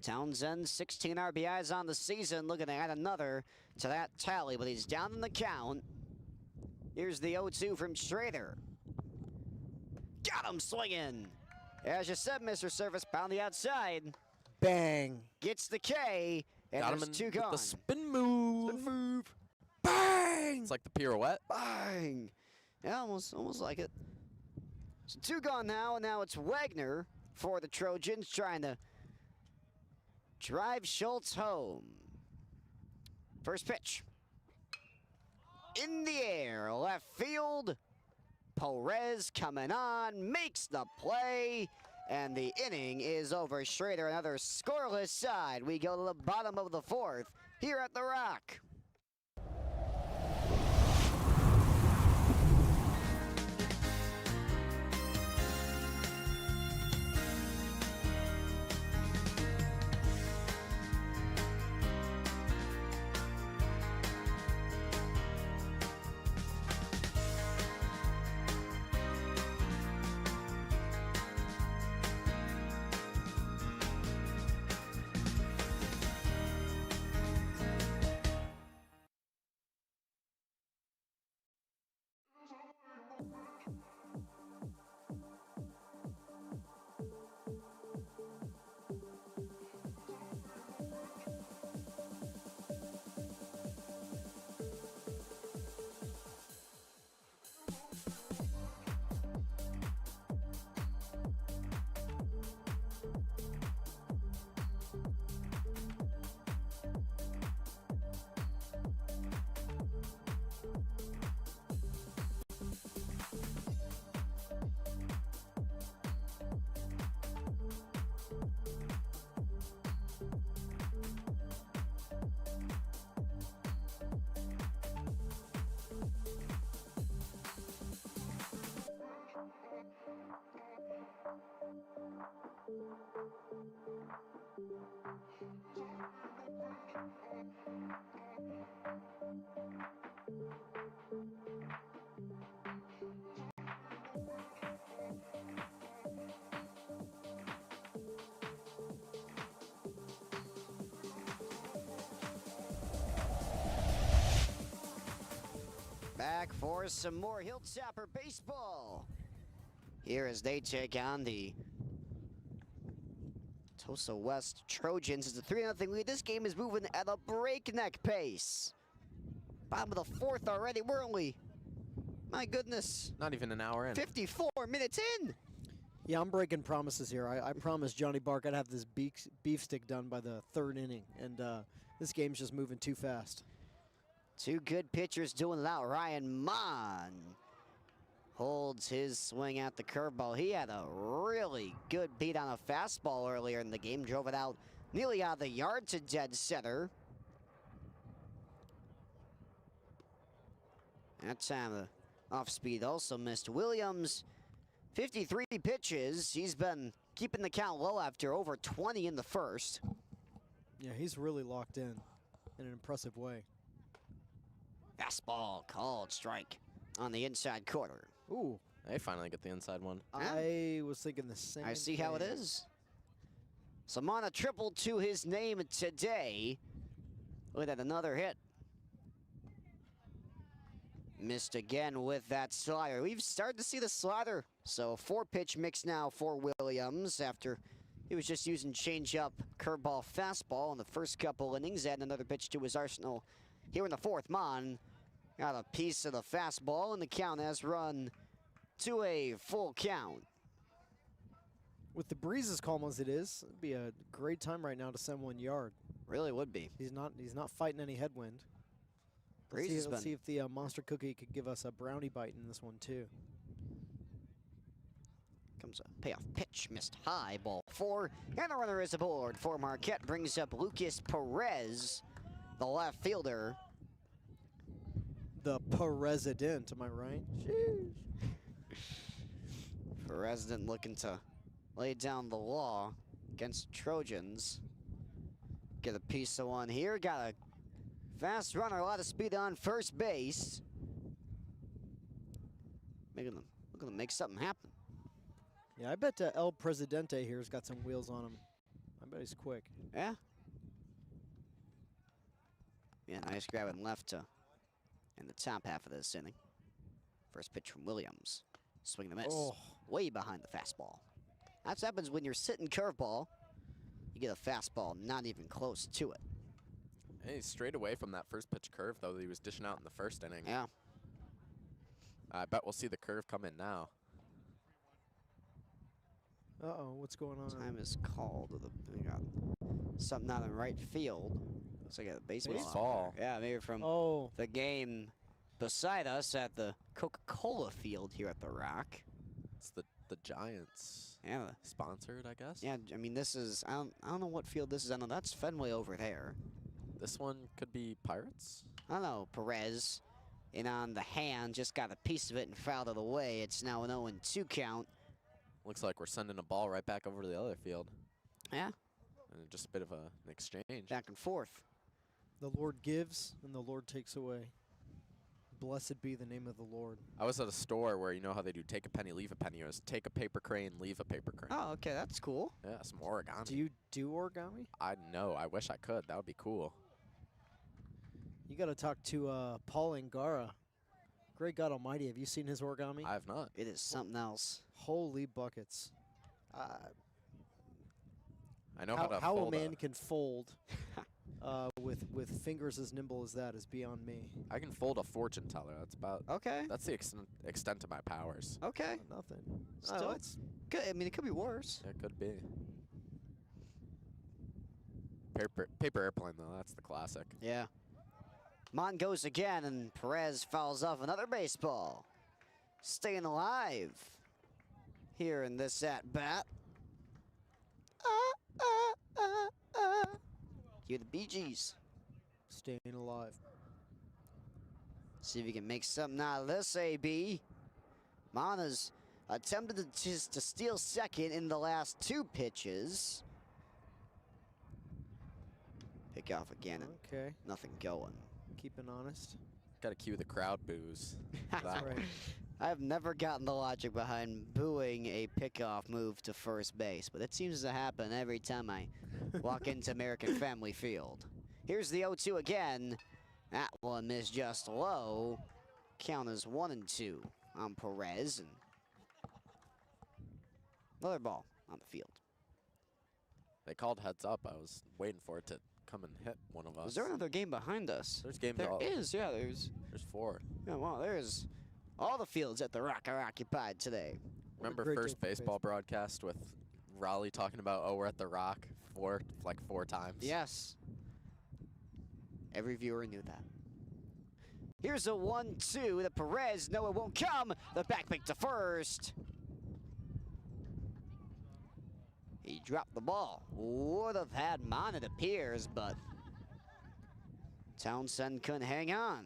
Townsend, 16 RBIs on the season, looking to add another to that tally, but he's down in the count. Here's the 0-2 from Schrader. Got him swinging. As you said, Mr. Service, pound the outside. Bang. Gets the K, and Got him there's in two with gone. the spin move. Spin move. Bang! It's like the pirouette. Bang! Yeah, almost like it. So two gone now, and now it's Wagner for the Trojans trying to drive Schultz home. First pitch. In the air, left field. Perez coming on, makes the play, and the inning is over. Schrader, another scoreless side. We go to the bottom of the fourth here at the Rock. Back for some more Hilltopper baseball. Here as they take on the Tosa West Trojans. It's a 3-0 lead. This game is moving at a breakneck pace. Bottom of the fourth already. We're only, my goodness, Not even an hour in. 54 minutes in. Yeah, I'm breaking promises here. I promised Johnny Bark I'd have this beef stick done by the third inning, and this game's just moving too fast. Two good pitchers doing it out. Ryan Mon holds his swing at the curveball. He had a really good beat on a fastball earlier in the game. Drove it out nearly out of the yard to dead center. That time the off speed also missed. Williams, 53 pitches. He's been keeping the count low after over 20 in the first. Yeah, he's really locked in an impressive way. Fastball called strike on the inside corner. Ooh, They finally get the inside one. I was thinking the same I see how it thing. is. Samana triple to his name today. Look at another hit. Missed again with that slider. We've started to see the slider. So 4-pitch mix now for Williams after he was just using changeup, curveball, fastball in the first couple innings. Add another pitch to his arsenal here in the fourth. Mon got a piece of the fastball, and the count has run to a full count. With the breeze as calm as it is, it'd be a great time right now to send 1 yard. Really would be. He's not fighting any headwind. Let's see if the Monster Cookie could give us a brownie bite in this one, too. Comes a payoff pitch, missed high, ball 4, and the runner is aboard for Marquette. Brings up Lucas Perez, the left fielder. The President, am I right? Sheesh. President looking to lay down the law against Trojans. Get a piece of one here. Got a fast runner, a lot of speed on first base. Looking to make something happen. Yeah, I bet El Presidente here's got some wheels on him. I bet he's quick. Yeah. Yeah, nice grab and left to in the top half of this inning. First pitch from Williams. Swing and a miss. Oh. Way behind the fastball. That's what happens when you're sitting curveball. You get a fastball not even close to it. Hey, he's straight away from that first pitch curve, though, that he was dishing out in the first inning. Yeah. I bet we'll see the curve come in now. Uh-oh, what's going on? Time is called. We got something out in right field. Looks like a baseball. Baseball. Yeah, maybe from the game beside us at the Coca-Cola field here at the Rock. It's the Giants. Yeah. Sponsored, I guess. Yeah, I mean, this is, I don't know what field this is. I know that's Fenway over there. This one could be Pirates. I don't know, Perez in on the hand, just got a piece of it and fouled it away. It's now an 0-2 count. Looks like we're sending a ball right back over to the other field. Yeah. And just a bit of an exchange. Back and forth. The Lord gives and the Lord takes away. Blessed be the name of the Lord. I was at a store where you know how they do take a penny, leave a penny. It was take a paper crane, leave a paper crane. Oh, okay, that's cool. Yeah, some origami. Do you do origami? I know. I wish I could. That would be cool. You got to talk to Paul Angara. Great God Almighty, have you seen his origami? I have not. It is something else. Holy buckets. I know how to how fold a man can fold with fingers as nimble as that is beyond me. I can fold a fortune teller. That's about. Okay. That's the extent of my powers. Okay. Nothing. Still, it's good. I mean, it could be worse. It could be. Paper airplane though. That's the classic. Yeah. Mon goes again, and Perez fouls off another baseball. Staying alive here in this at-bat. Cue the Bee Gees. staying alive. See if you can make something out of this, AB. Mon has attempted to steal second in the last 2 pitches. Pick off again, and Okay, nothing going. keeping honest. Got to cue the crowd boos. That's right. I've never gotten the logic behind booing a pickoff move to first base, but it seems to happen every time I walk into American Family Field. Here's the 0-2 again. That one missed just low. Count is 1-2 on Perez. And another ball on the field. They called heads up. I was waiting for it to come and hit one of us. Is there another game behind us? There's games There all. is, yeah, there's 4. yeah, well, there's all the fields at the Rock are occupied today. Remember great day first for baseball broadcast with Raleigh talking about, oh, we're at the Rock like 4 times. Yes. Every viewer knew that. Here's a 1-2 to Perez. No, it won't come. The back pick to first. He dropped the ball. Would have had Mon, it appears, but Townsend couldn't hang on.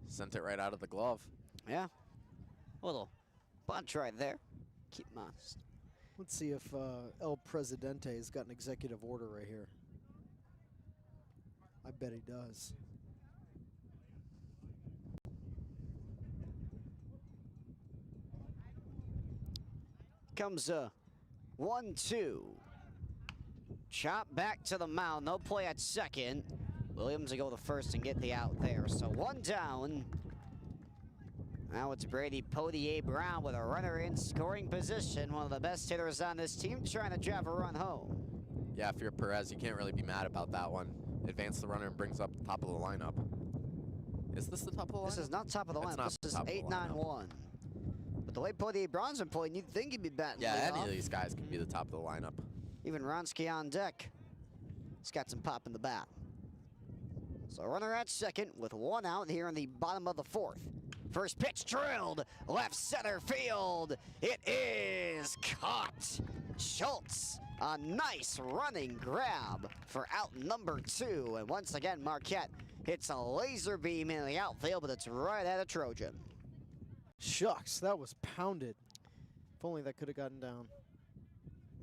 Sent it right out of the glove. Yeah. A little bunch right there. Keep him honest. Let's see if El Presidente has got an executive order right here. I bet he does. Comes a 1-2. Chop back to the mound. No play at second. Williams will go to first and get the out there. So 1 down. Now it's Brady Potier-Brown with a runner in scoring position. One of the best hitters on this team trying to drive a run home. Yeah, if you're Perez, you can't really be mad about that one. Advance the runner and brings up the top of the lineup. Is this the top of the lineup? This is not top of the It's lineup. not This is top of the 8-9-1. But the way Potier-Brown's been playing, you'd think he'd be batting Yeah, any leadoff. of these guys can be the top of the lineup. Even Ronsky on deck. He's got some pop in the bat. So runner at second with one out here in the bottom of the fourth. First pitch drilled, left center field. It is caught. Schultz, a nice running grab for out number 2. And once again, Marquette hits a laser beam in the outfield, but it's right at a Trojan. Shucks, that was pounded. If only that could have gotten down.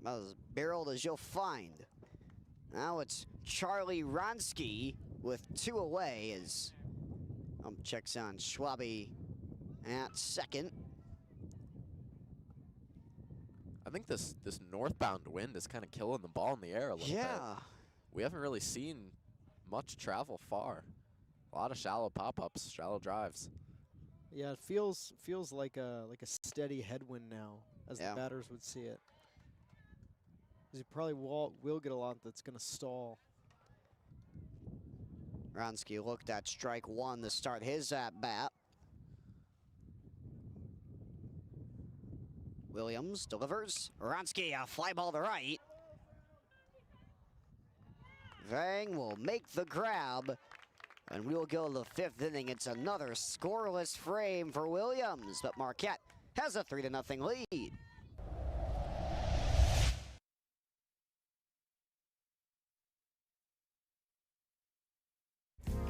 About as barreled as you'll find. Now it's Charlie Ronsky with 2 away as checks on Schwabe at second. I think this northbound wind is kind of killing the ball in the air a little bit. Yeah. We haven't really seen much travel far. A lot of shallow pop-ups, shallow drives. Yeah, it feels like a steady headwind now, as Yeah. the batters would see it. 'Cause you probably will get a lot that's going to stall. Ronsky looked at strike 1 to start his at-bat. Williams delivers. Ronsky, a fly ball to right. Vang will make the grab. And we'll go to the 5th inning. It's another scoreless frame for Williams. But Marquette has a 3-0 lead.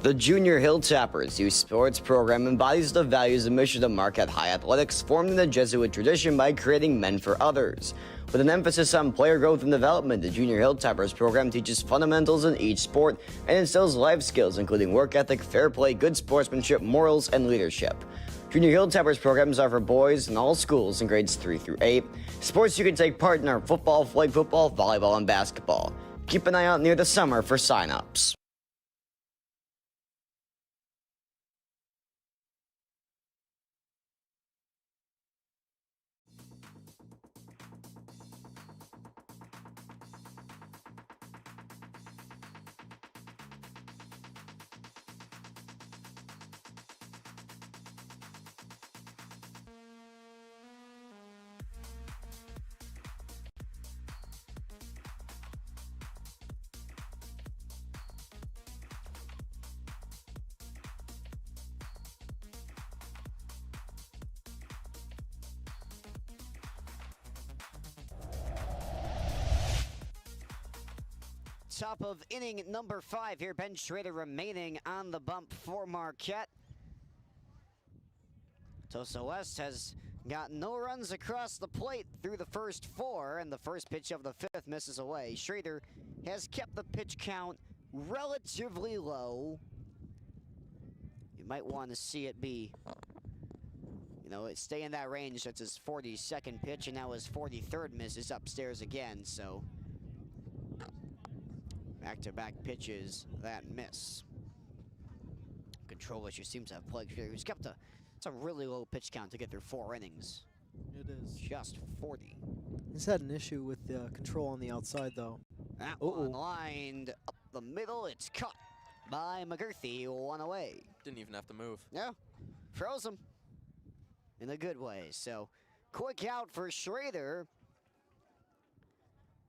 The Junior Hilltoppers youth sports program embodies the values and mission of Marquette High Athletics, formed in the Jesuit tradition by creating men for others. With an emphasis on player growth and development, the Junior Hilltoppers program teaches fundamentals in each sport and instills life skills, including work ethic, fair play, good sportsmanship, morals, and leadership. Junior Hilltoppers programs are for boys in all schools in grades 3 through 8. Sports you can take part in are football, flag football, volleyball, and basketball. Keep an eye out near the summer for sign-ups. Top of inning number 5 here. Ben Schrader remaining on the bump for Marquette. Tosa West has got no runs across the plate through the first 4, and the first pitch of the 5th misses away. Schrader has kept the pitch count relatively low. You might want to see it be, stay in that range. That's his 42nd pitch, and now his 43rd misses upstairs again, so back-to-back pitches that miss. Control issue seems to have plagued here. He's kept it's a really low pitch count to get through 4 innings. It is. Just 40. He's had an issue with the control on the outside, though. That one lined up the middle. It's caught by McGurthy, 1 away. Didn't even have to move. Yeah, froze him in a good way. So, quick out for Schrader.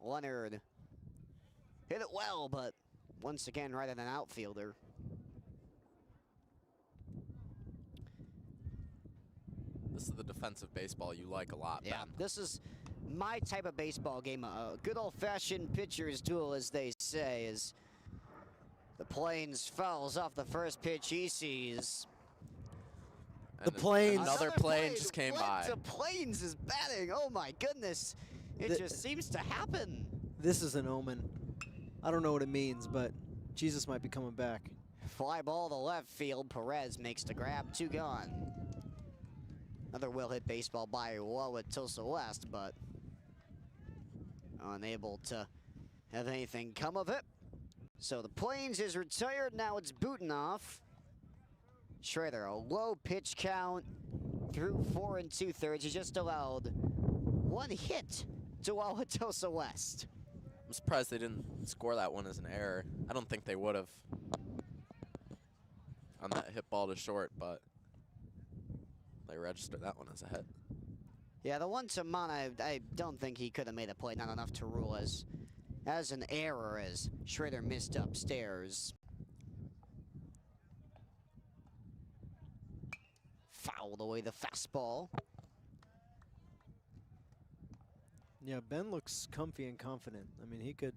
Leonard hit it well, but once again, right at an outfielder. This is the defensive baseball you like a lot, Yeah, Ben. this is my type of baseball game. A good old-fashioned pitcher's duel, as they say, as the Plains fouls off the first pitch he sees. And Plains. Another plane just came by. The Plains is batting. Oh my goodness. It just seems to happen. This is an omen. I don't know what it means, but Jesus might be coming back. Fly ball to left field. Perez makes the grab. 2 gone. Another well-hit baseball by Wauwatosa West, but unable to have anything come of it. So the Plains is retired. Now it's Butinoff. Schrader, a low pitch count through 4 2/3. He just allowed 1 hit to Wauwatosa West. I'm surprised they didn't score that one as an error. I don't think they would have on that hit ball to short, but they registered that one as a hit. Yeah, the one to Mana, I don't think he could have made a play. Not enough to rule as an error, as Schrader missed upstairs. fouled away the fastball. Yeah, Ben looks comfy and confident. I mean, he could.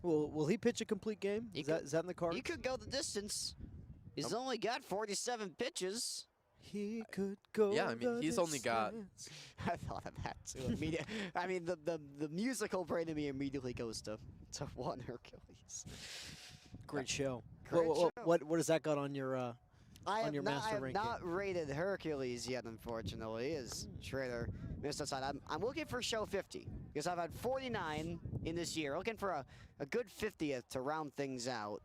Will he pitch a complete game? Is that in the cards? He could go the distance. He's only got 47 pitches. He could go. Yeah, I mean, he's only got. I thought of that too. I mean, the musical brain in me immediately goes to one Hercules. Great show. Great show. What does that got on your master I ranking? have not rated Hercules yet, unfortunately, as Schrader missed outside. I'm looking for show 50, because I've had 49 in this year. Looking for a good 50th to round things out.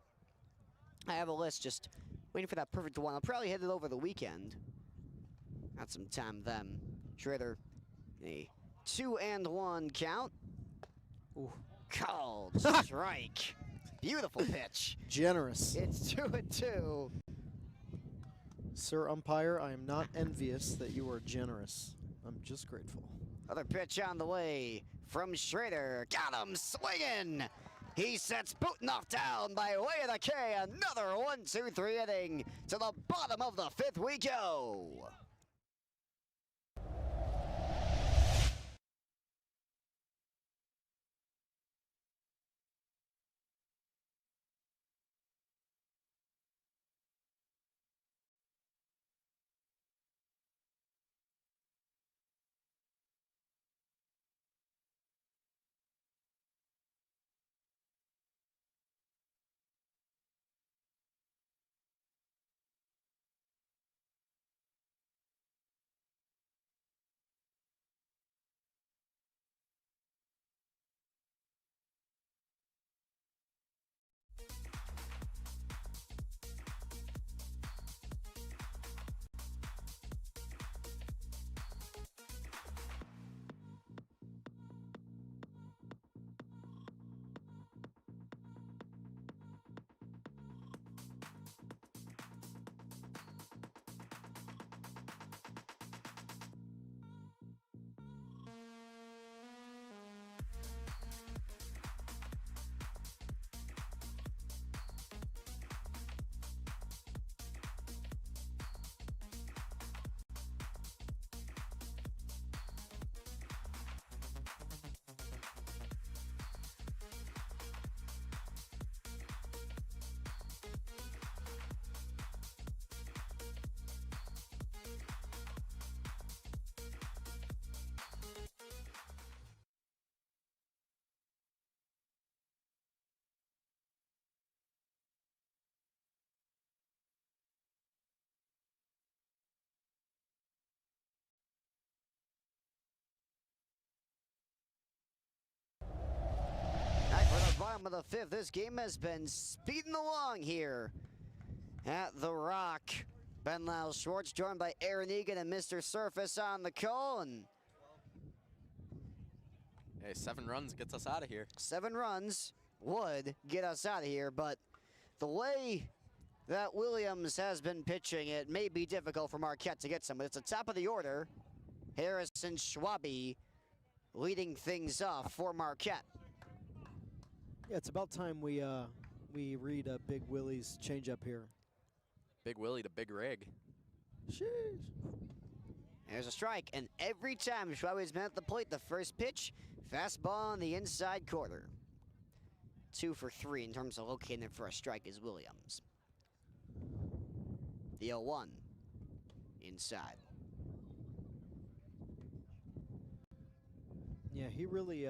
I have a list just waiting for that perfect one. I'll probably hit it over the weekend. Got some time then. Schrader, a 2-1 count. Ooh. Called strike. Beautiful pitch. Generous. It's 2-2. Sir umpire, I am not envious that you are generous. I'm just grateful. Other pitch on the way from Schrader. Got him swinging. He sets Butnoff down by way of the K. Another 1-2-3 inning. To the bottom of the 5th we go. Bottom of the 5th, this game has been speeding along here at the Rock. Ben Lyle Schwartz joined by Aaron Egan and Mr. Surface on the call. And Hey, 7 runs gets us out of here. 7 runs would get us out of here, but the way that Williams has been pitching, it may be difficult for Marquette to get some. But it's the top of the order. Harrison Schwabe leading things off for Marquette. Yeah, it's about time we read Big Willie's changeup here. Big Willie to Big Rig. Sheesh. There's a strike, and every time Schwabe's been at the plate, the first pitch, fastball on the inside corner. 2 for 3 in terms of locating it for a strike is Williams. The 0-1 inside. Yeah, he really,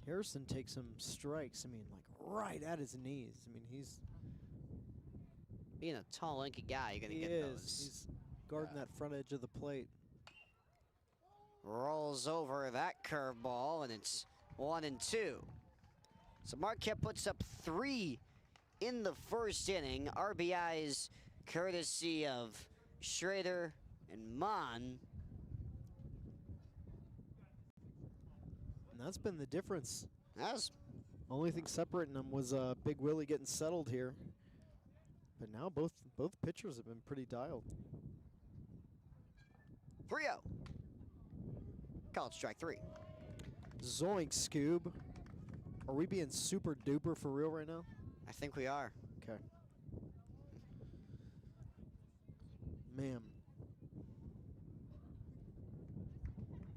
Harrison takes some strikes, I mean, like right at his knees. I mean, he's... Being a tall, lanky guy, you're going to get those. He's guarding that front edge of the plate. Rolls over that curveball, and it's 1-2. So Marquette puts up 3 in the first inning. RBIs courtesy of Schrader and Mon. And that's been the difference. That's Only thing separating them was Big Willie getting settled here. But now both pitchers have been pretty dialed. 3-0. Called strike 3. Zoink, Scoob. Are we being super duper for real right now? I think we are. Okay. Man,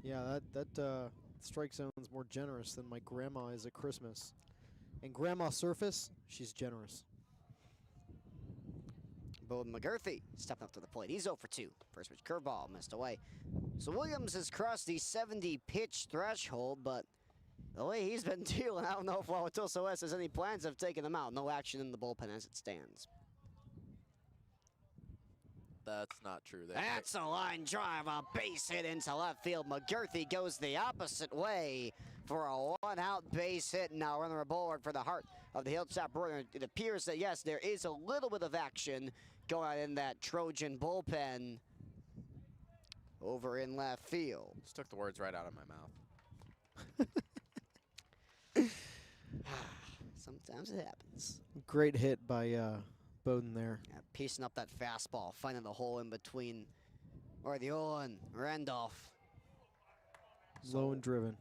Yeah, that strike zone's more generous than my grandma is at Christmas. And Grandma Surface, she's generous. Bowden McGurthy stepping up to the plate. He's 0 for 2. First pitch curveball missed away. So Williams has crossed the 70 pitch threshold, but the way he's been dealing, I don't know if Wauwatosa West has any plans of taking him out. No action in the bullpen as it stands. That's not true. That's a line drive, a base hit into left field. McGurthy goes the opposite way for a one-out base hit. Now runner aboard for the heart of the Hilltopper. It appears that, yes, there is a little bit of action going on in that Trojan bullpen over in left field. Just took the words right out of my mouth. Sometimes it happens. Great hit by Bowden there. Yeah, piecing up that fastball, finding the hole in between Guardiola and Randolph. Low and driven.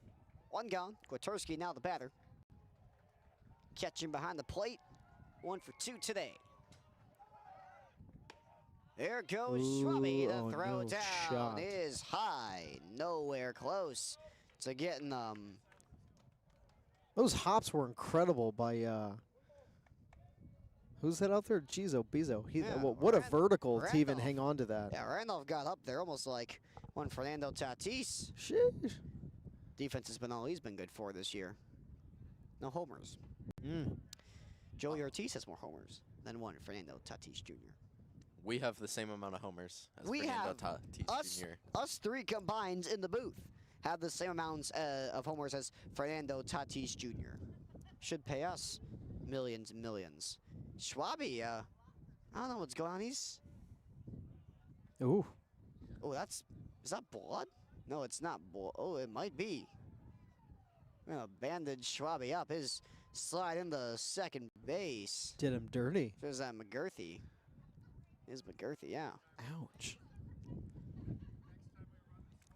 One gone. Kwiatkowski now the batter. Catching behind the plate. 1 for 2 today. There goes Schwabby. The throw no down shot. is high. Nowhere close to getting Those hops were incredible by who's that out there? Jizo Bizo. What a vertical to even hang on to that. Yeah, Randolph got up there almost like one Fernando Tatis. Sheesh. Defense has been all he's been good for this year. No homers. Joey Ortiz has more homers than one Fernando Tatis Jr. We have the same amount of homers as We Fernando have Tatis Jr. Us three combined in the booth have the same amounts of homers as Fernando Tatis Jr. Should pay us millions and millions. Schwabby, I don't know what's going on. He's... Ooh. Oh, is that blood? No, it's not blood. Oh, it might be. We're gonna bandage Schwabby up. His slide into second base. Did him dirty. There's that McGurthy. Is McGurthy, yeah. Ouch.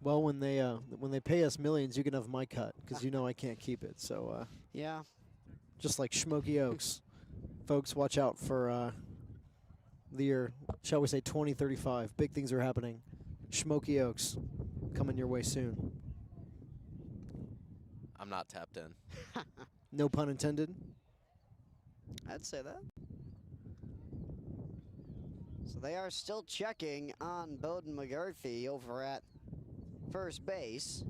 Well, when they pay us millions, you can have my cut, because you know I can't keep it. So Yeah. just like Smoky Oaks. Folks, watch out for the year, shall we say, 2035. Big things are happening. Smoky Oaks coming your way soon. I'm not tapped in. No pun intended. I'd say that. So they are still checking on Bowden McGurthy over at first base.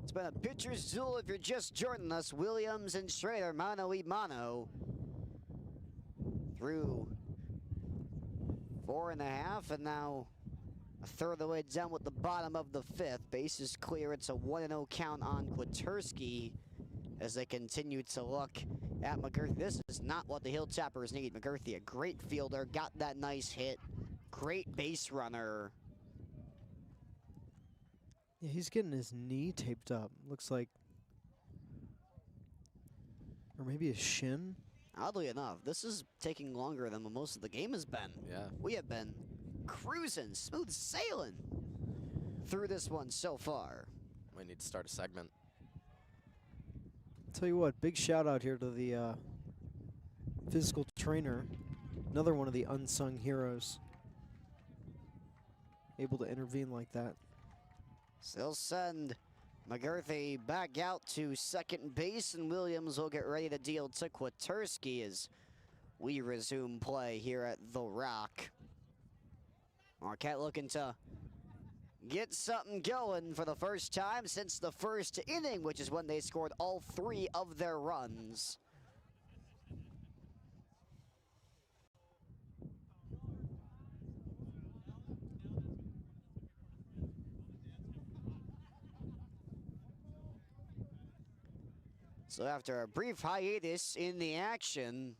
It's been a pitcher's duel if you're just joining us. Williams and Schrader, mano y mano. Through 4.5, and now a third of the way down with the bottom of the 5th. Base is clear. It's a 1-0 count on Kwiatkowski as they continue to look at McGurthy. This is not what the Hilltoppers need. McGurthy, a great fielder, got that nice hit. Great base runner. Yeah, he's getting his knee taped up. Looks like, or maybe his shin. Oddly enough, this is taking longer than most of the game has been. Yeah. We have been cruising, smooth sailing through this one so far. We need to start a segment. Tell you what, big shout out here to the physical trainer. Another one of the unsung heroes. Able to intervene like that. So they'll send McGurthy back out to second base, and Williams will get ready to deal to Kwiatkowski as we resume play here at The Rock. Marquette looking to get something going for the first time since the first inning, which is when they scored all 3 of their runs. So after a brief hiatus in the action,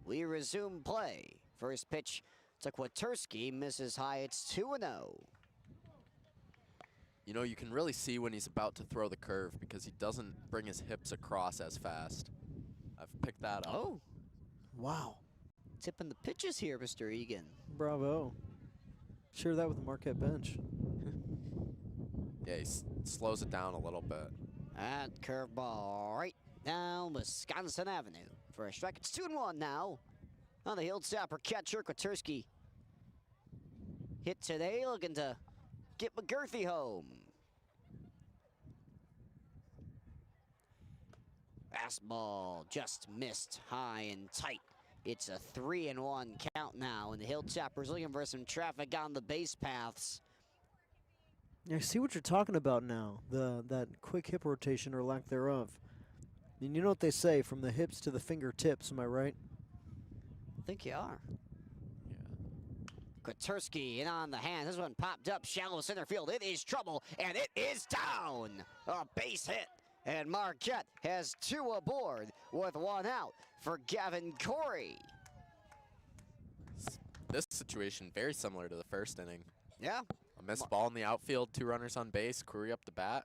we resume play. First pitch to Kwiatkowski, misses high, it's 2-0. You know, you can really see when he's about to throw the curve because he doesn't bring his hips across as fast. I've picked that up. Oh, Wow. tipping the pitches here, Mr. Egan. Bravo. Share that with the Marquette bench. Yeah, he slows it down a little bit. That curveball right down Wisconsin Avenue. For a strike, it's 2-1 now. On the Hilltopper catcher, Kwiatkowski hit today, looking to get McGurthy home. Fastball just missed high and tight. It's a 3-1 count now, and the Hilltoppers looking for some traffic on the base paths. Yeah, I see what you're talking about now. That quick hip rotation or lack thereof. And you know what they say, from the hips to the fingertips, am I right? I think you are. Yeah. Kwiatkowski in on the hand. This one popped up shallow center field. It is trouble, and it is down. A base hit. And Marquette has 2 aboard with 1 out for Gavin Corey. This situation very similar to the first inning. Yeah. A missed ball in the outfield, 2 runners on base, Corey up the bat.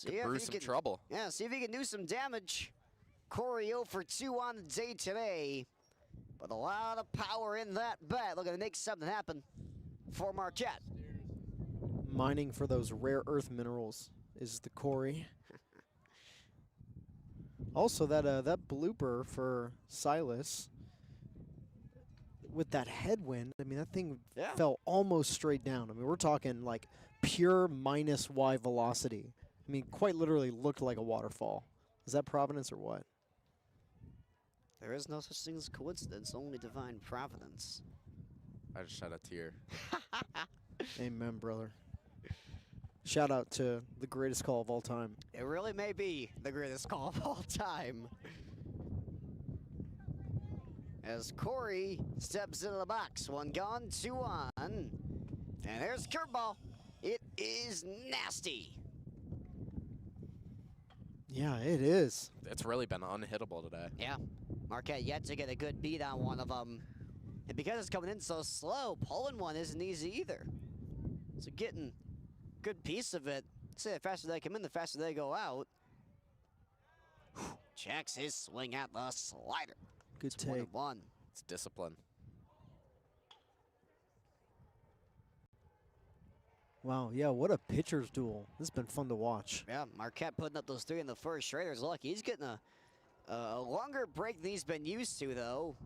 Could brew some trouble. Yeah, see if he can do some damage. Corey 0 for 2 on the day today. But a lot of power in that bat. Looking to make something happen for Marquette. Mining for those rare earth minerals is the Corey. Also, that blooper for Silas with that headwind, I mean, that thing fell almost straight down. I mean, we're talking like pure minus Y velocity. I mean, quite literally looked like a waterfall. Is that Providence or what? There is no such thing as coincidence, only divine providence. I just shed a tear. Amen, brother. Shout out to the greatest call of all time. It really may be the greatest call of all time. As Corey steps into the box, 1 gone, 2 on. And there's curveball. It is nasty. Yeah, it is. It's really been unhittable today. Yeah. Marquette yet to get a good beat on one of them. And because it's coming in so slow, pulling one isn't easy either. So getting a good piece of it. Say the faster they come in, the faster they go out. Checks his swing at the slider. Good It's take. 1-1. It's discipline. Wow, yeah, what a pitcher's duel. This has been fun to watch. Yeah, Marquette putting up those 3 in the first. Schrader's lucky. He's getting a longer break than he's been used to, though.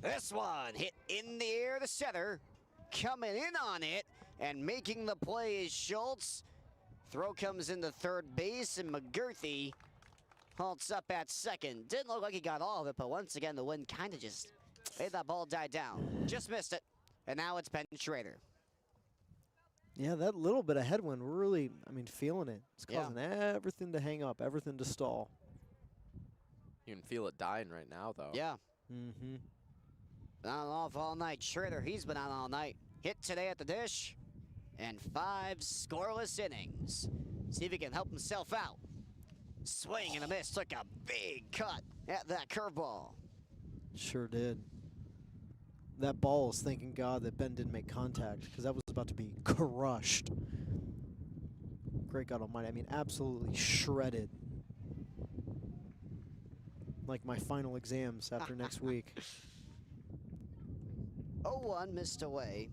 This one hit in the air to center. Coming in on it and making the play is Schultz. Throw comes into third base, and McGurthy halts up at second. Didn't look like he got all of it, but once again, the wind kind of just made that ball die down. Just missed it, and now it's Ben Schrader. Yeah, that little bit of headwind, we're really, I mean, feeling it. It's causing everything to hang up, everything to stall. You can feel it dying right now, though. Yeah. Mm-hmm. Been on off all night. Schrader, he's been on all night. Hit today at the dish, and 5 scoreless innings. See if he can help himself out. Swing and a miss. Took a big cut at that curveball. Sure did. That ball is thanking God that Ben didn't make contact, because that was about to be crushed. Great God almighty. I mean, absolutely shredded. Like my final exams after next week. 0-1 missed away.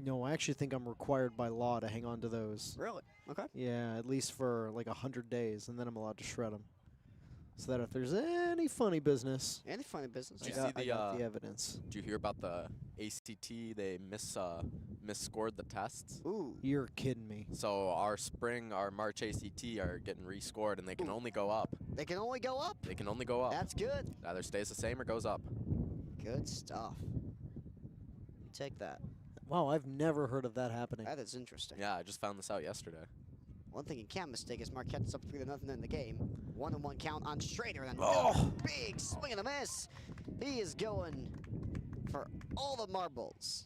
No, I actually think I'm required by law to hang on to those. Really? Okay. Yeah, at least for like 100 days, and then I'm allowed to shred them. So that if there's any funny business, Any funny business. Did you I see got the evidence. Did you hear about the ACT? They misscored the tests. Ooh. You're kidding me. So our March ACT are getting rescored, and they can only go up. They can only go up. They can only go up. That's good. Either stays the same or goes up. Good stuff. Take that. Wow, I've never heard of that happening. That is interesting. Yeah, I just found this out yesterday. One thing you can't mistake is Marquette's up 3-0 in the game. 1-1 count on Schrader. And big swing and a miss. He is going for all the marbles.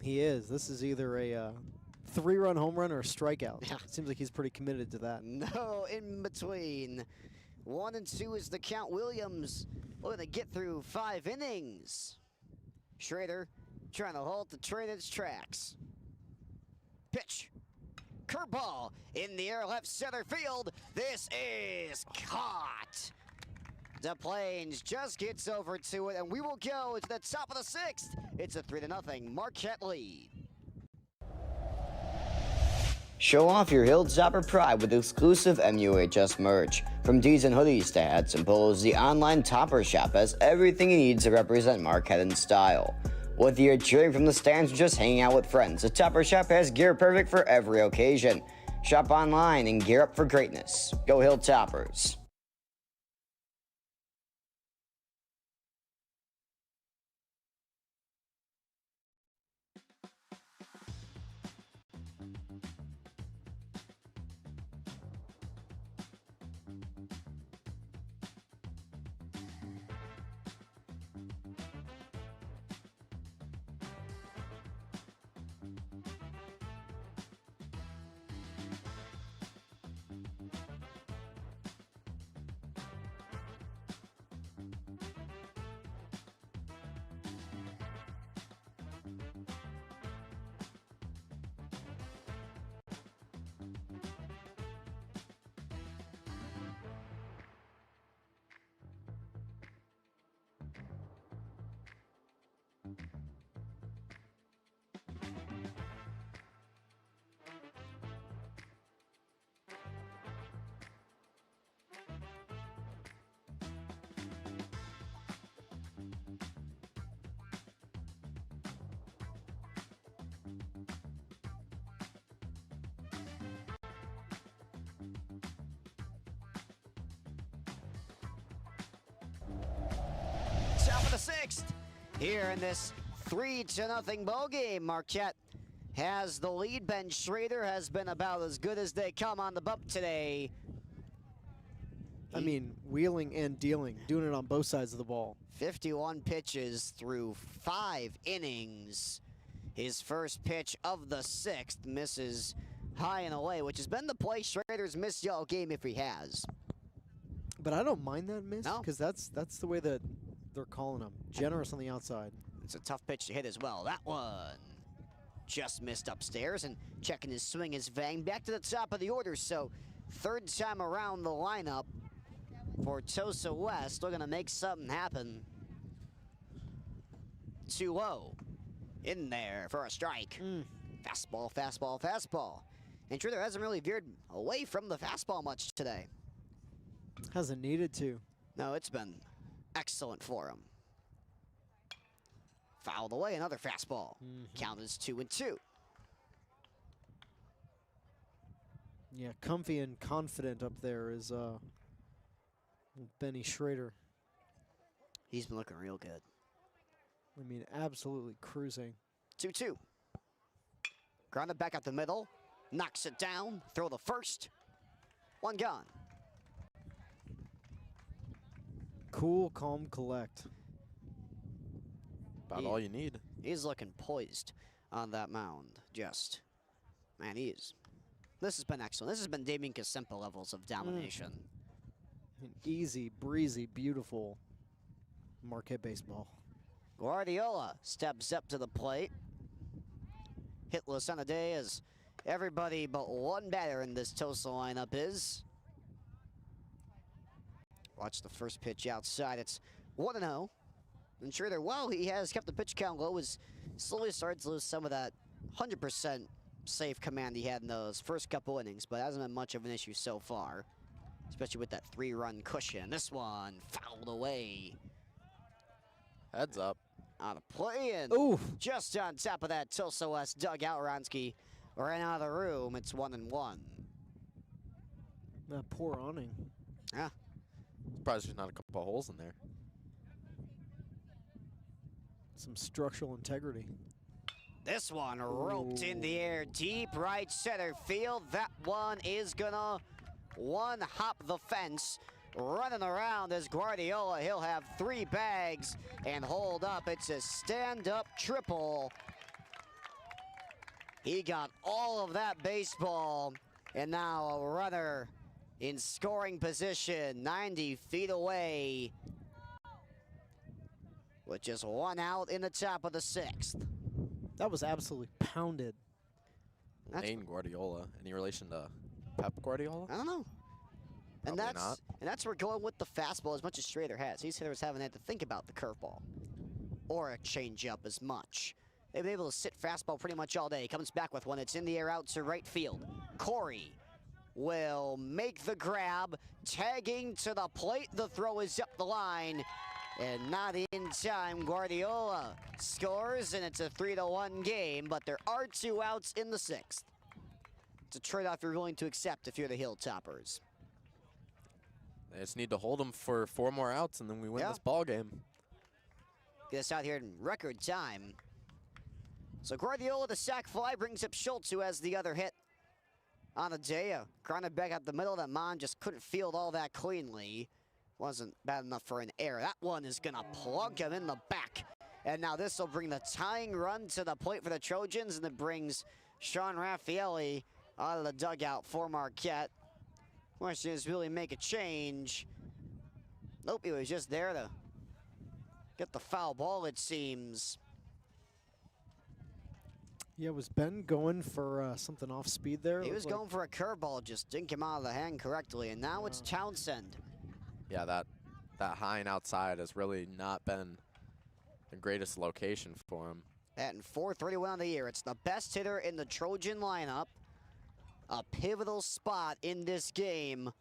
He is. This is either a 3-run home run or a strikeout. Yeah. Seems like he's pretty committed to that. No in between. 1-2 is the count. Williams looking to get through 5 innings. Schrader trying to halt the train in its tracks. Pitch. Curveball in the air, left center field. This is caught. The Plains just gets over to it, and we will go to the top of the 6th. It's a 3-0 Marquette lead. Show off your Hilltopper pride with exclusive MUHS merch. From tees and hoodies to hats and polos, the online Topper shop has everything you need to represent Marquette in style. Whether you're cheering from the stands or just hanging out with friends, the Topper shop has gear perfect for every occasion. Shop online and gear up for greatness. Go Hilltoppers. Top of the sixth. Here in this 3-0 ball game, Marquette has the lead. Ben Schrader has been about as good as they come on the bump today. I mean, wheeling and dealing, doing it on both sides of the ball. 51 pitches through 5 innings. His first pitch of the 6th misses high and away, which has been the play Schrader's missed all game if he has. But I don't mind that miss, No. because that's the way that they're calling him. Generous on the outside. It's a tough pitch to hit as well. That one just missed upstairs, and checking his swing is Vang back to the top of the order. So third time around the lineup for Tosa West. They're gonna make something happen. 2-0 in there for a strike. Fastball, fastball, fastball. And Schrader hasn't really veered away from the fastball much today. Hasn't needed to. No, it's been excellent for him. Fouled away, another fastball. Count is 2-2. Yeah, comfy and confident up there is Benny Schrader. He's been looking real good. I mean, absolutely cruising. 2-2. Grounded back up the middle. Knocks it down. Throw the first. One gone. Cool, calm, collect. About all you need. He's looking poised on that mound. Just, man, he is. This has been excellent. This has been Damien Kasempa levels of domination. An easy, breezy, beautiful Marquette baseball. Guardiola steps up to the plate. Hitless on a day as everybody but one batter in this Tosa lineup is. Watch the first pitch outside. It's 1-0. And Schrader, while he has kept the pitch count low, is slowly starting to lose some of that 100% safe command he had in those first couple innings, but hasn't been much of an issue so far, especially with that 3-run cushion. This one fouled away. Heads up. On a play, and just on top of that Tosa West dugout, Ronsky ran out of the room. It's 1-1. That poor awning. Yeah. Surprised there's not a couple of holes in there. Some structural integrity. This one roped in the air, deep right center field. That one is gonna one-hop the fence. Running around as Guardiola, he'll have 3 bags and hold up. It's a stand-up triple. He got all of that baseball, and now a runner in scoring position, 90 feet away, with just 1 out in the top of the 6th. That was absolutely pounded. Lane Guardiola. Any relation to Pep Guardiola? I don't know. Probably And not. that's where we're going with the fastball as much as Schrader has. These hitters haven't had to think about the curveball or a changeup as much. They've been able to sit fastball pretty much all day. Comes back with one. It's in the air out to right field. Corey will make the grab, tagging to the plate. The throw is up the line, and not in time. Guardiola scores, and it's a 3-1 game, but there are 2 outs in the 6th. It's a trade-off you're willing to accept if you're the Hilltoppers. They just need to hold them for 4 more outs, and then we win this ball game. Get us out here in record time. So Guardiola, the sac fly, brings up Schultz, who has the other hit on the day. Grounded back up the middle that Mon just couldn't field all that cleanly. Wasn't bad enough for an error. That one is going to plug him in the back. And now this will bring the tying run to the plate for the Trojans, and it brings Sean Raffaelli out of the dugout for Marquette. Question is, will he make a change? Nope, he was just there to get the foul ball, it seems. Yeah, was Ben going for something off speed there? He was going for a curveball, just didn't come out of the hand correctly, and now it's Townsend. Yeah, that high and outside has really not been the greatest location for him. Batting .431 on the year. It's the best hitter in the Trojan lineup. A pivotal spot in this game,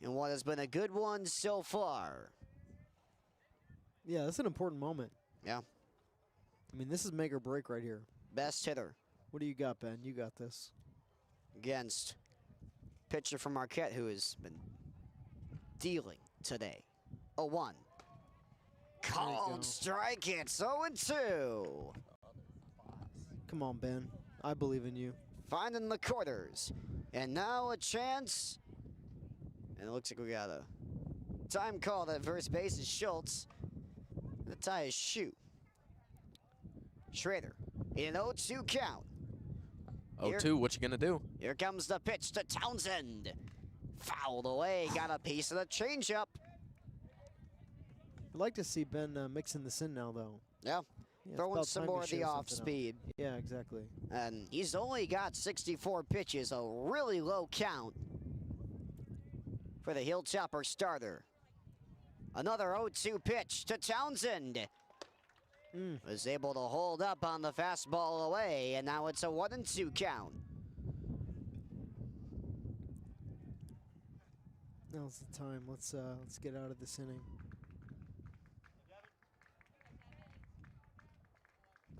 and what has been a good one so far. Yeah, that's an important moment. Yeah. I mean, this is make or break right here. Best hitter. What do you got, Ben? You got this. Against pitcher from Marquette, who has been dealing today. 0-1. Called strike, it's 0-2. Come on, Ben. I believe in you. Finding the quarters. And now a chance. And it looks like we got a time call at first base is Schultz. The tie is shoot. Schrader in an 0-2 count. 0-2, what you gonna do? Here comes the pitch to Townsend. Fouled away, got a piece of the changeup. I'd like to see Ben mixing this in now, though. Yeah, Yeah, throwing some more of the off speed. Yeah, exactly. And he's only got 64 pitches, a really low count for the Hilltopper starter. Another 0-2 pitch to Townsend. Was able to hold up on the fastball away, and now it's a 1-2 count. Now's the time. Let's get out of this inning.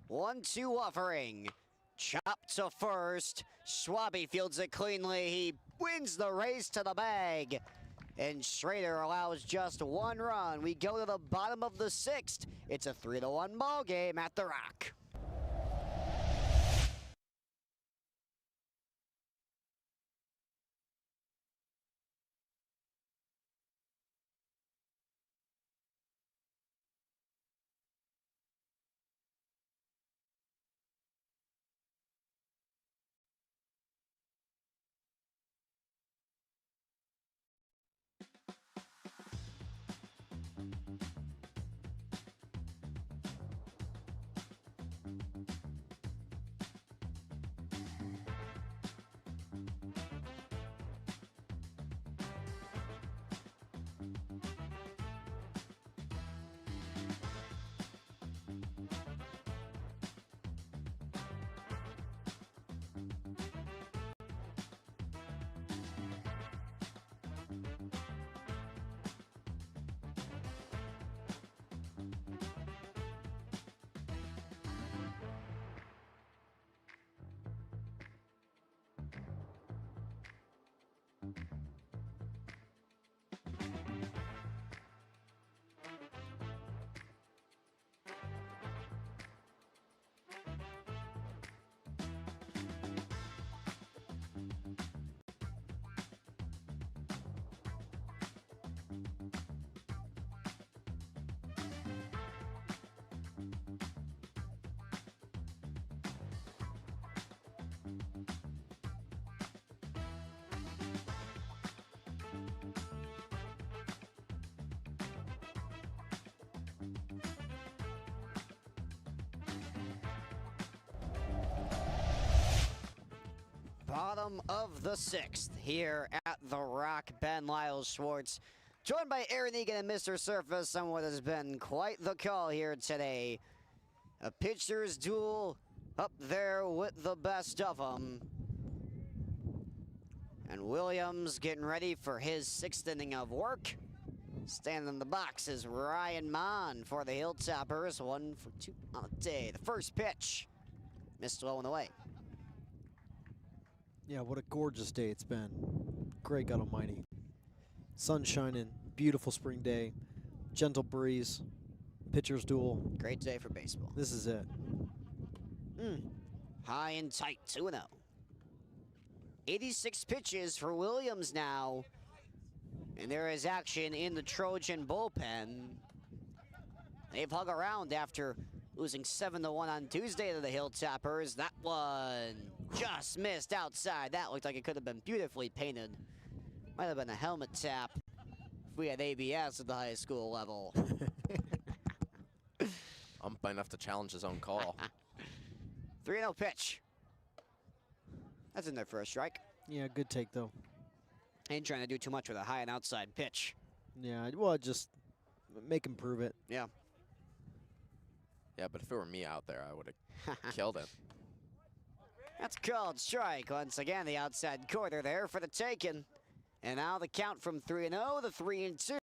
1-2 offering. Chopped to first. Schwabe fields it cleanly. He wins the race to the bag. And Schrader allows just 1 run. We go to the bottom of the 6th. It's a 3-1 ball game at the Rock. Bottom of the 6th here at the Rock. Ben Lyles Schwartz, joined by Aaron Egan and Mr. Surface on what has been quite the call here today. A pitcher's duel up there with the best of them. And Williams getting ready for his 6th inning of work. Standing in the box is Ryan Mon for the Hilltoppers. 1 for 2 on the day. The first pitch missed low and away. Yeah, what a gorgeous day it's been. Great God Almighty. Sun shining, beautiful spring day, gentle breeze, pitcher's duel. Great day for baseball. This is it. High and tight, 2-0. 86 pitches for Williams now. And there is action in the Trojan bullpen. They've hung around after losing 7-1 on Tuesday to the Hilltoppers. That one just missed outside. That looked like it could have been beautifully painted. Might have been a helmet tap if we had ABS at the high school level. Might have to challenge his own call. 3-0 pitch. That's in there for a strike. Yeah, good take, though. Ain't trying to do too much with a high and outside pitch. Yeah, well, just make him prove it. Yeah. Yeah, but if it were me out there, I would have killed it. That's called strike. Once again, the outside corner there for the taking. And now the count from 3-0 to 3-2.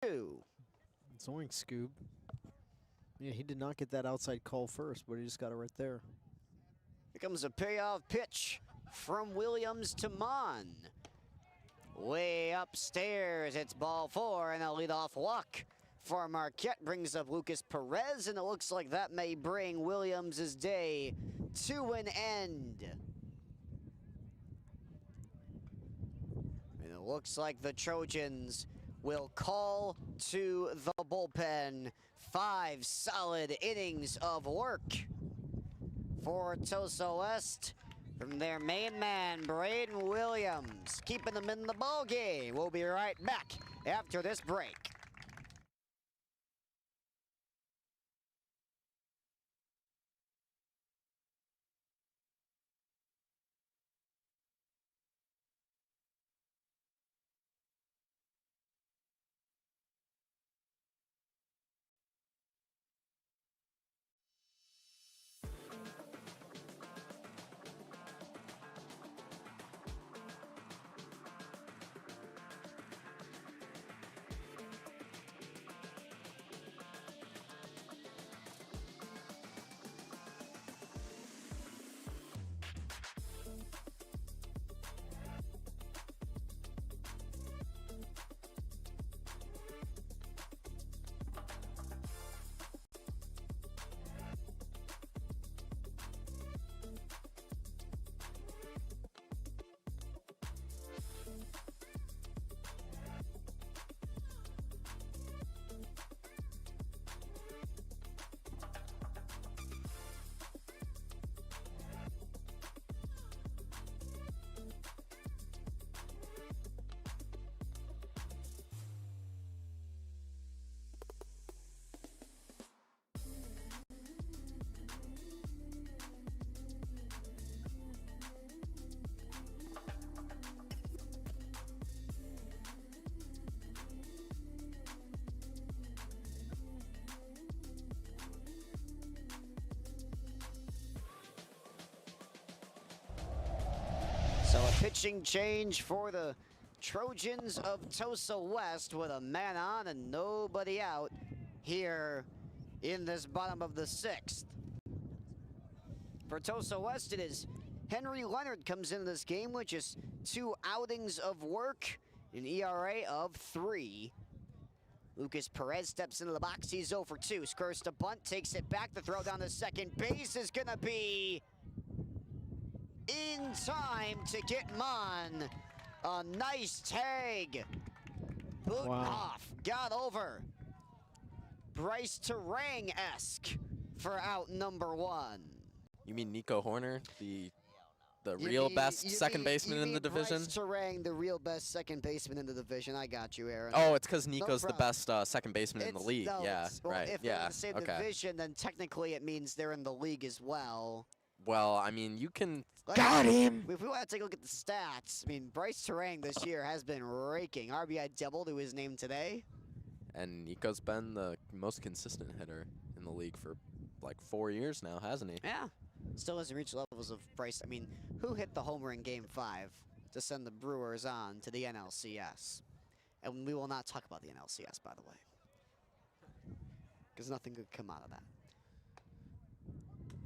Zoink, Scoob. Yeah, he did not get that outside call first, but he just got it right there. Here comes a payoff pitch from Williams to Mon. Way upstairs, it's ball 4, and a leadoff walk for Marquette brings up Lucas Perez, and it looks like that may bring Williams' day to an end. And it looks like the Trojans will call to the bullpen. 5 solid innings of work for Tosa West from their main man, Braden Williams, keeping them in the ball game. We'll be right back after this break. So a pitching change for the Trojans of Tosa West with a man on and nobody out here in this bottom of the 6th. For Tosa West, it is Henry Leonard comes into this game with just 2 outings of work, an ERA of 3. Lucas Perez steps into the box. He's 0 for 2. Squares to bunt, takes it back. The throw down to second base is going to be in time to get Mon. A nice tag. Buthoff got over. Bryce Terang-esque for out number 1. You mean Nico Horner, the real best second baseman in the division? Bryce Terang, the real best second baseman in the division. I got you, Aaron. Oh, it's because Nico's the problem. best second baseman in the league. No, Yeah, well, right. If they're Yeah, in the same division, then technically it means they're in the league as well. Well, I mean, you can. Got him! If we want to take a look at the stats, I mean, Bryce Terang this year has been raking. RBI double to his name today. And Nico's been the most consistent hitter in the league for like 4 years now, hasn't he? Yeah. Still hasn't reached levels of Bryce. I mean, who hit the homer in Game 5? to send the Brewers on to the NLCS. And we will not talk about the NLCS, by the way, because nothing could come out of that.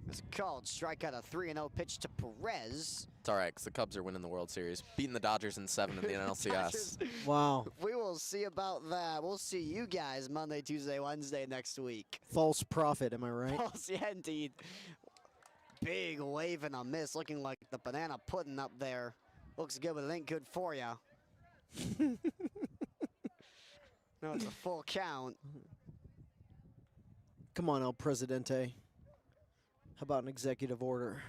It's a called strikeout, a 3-0 pitch to Perez. It's all right, because the Cubs are winning the World Series, beating the Dodgers in 7 in the NLCS. Dodgers. Wow. We will see about that. We'll see you guys Monday, Tuesday, Wednesday next week. False prophet, am I right? False, yeah, indeed. Big wave and a miss, looking like the banana pudding up there. Looks good, but it ain't good for ya. No, it's a full count. Come on, El Presidente. How about an executive order?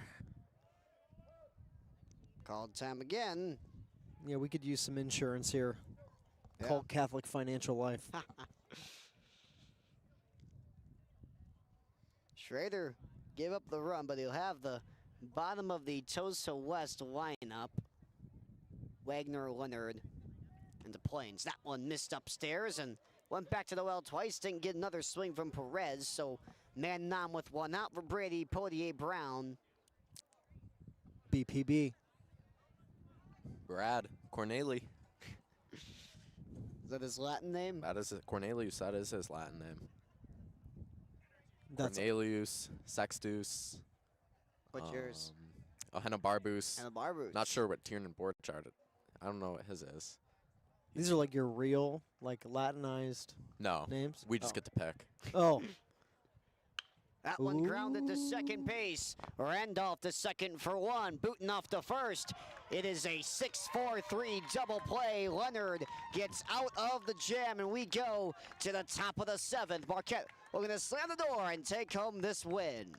Called time again. Yeah, we could use some insurance here. Yeah. Called Catholic Financial Life. Schrader gave up the run, but he'll have the bottom of the Tosa West lineup. Wagner, Leonard, and the Plains. That one missed upstairs and went back to the well twice. Didn't get another swing from Perez, so man down with one out for Brady Potier-Brown. BPB. Brad Corneli. Is that his Latin name? That is Cornelius. That is his Latin name. That's Cornelius, Sextus. What's yours? Henna-Barbus. And the Barbers. Not sure what Tiernan Borchardt. I don't know what his is. These are like your real, like Latinized No, names? we just get to pick. Oh. That one grounded to second base. Randolph to second for one. Booting off to first. It is a 6-4-3 double play. Leonard gets out of the jam, and we go to the top of the 7th. Marquette, we're going to slam the door and take home this win.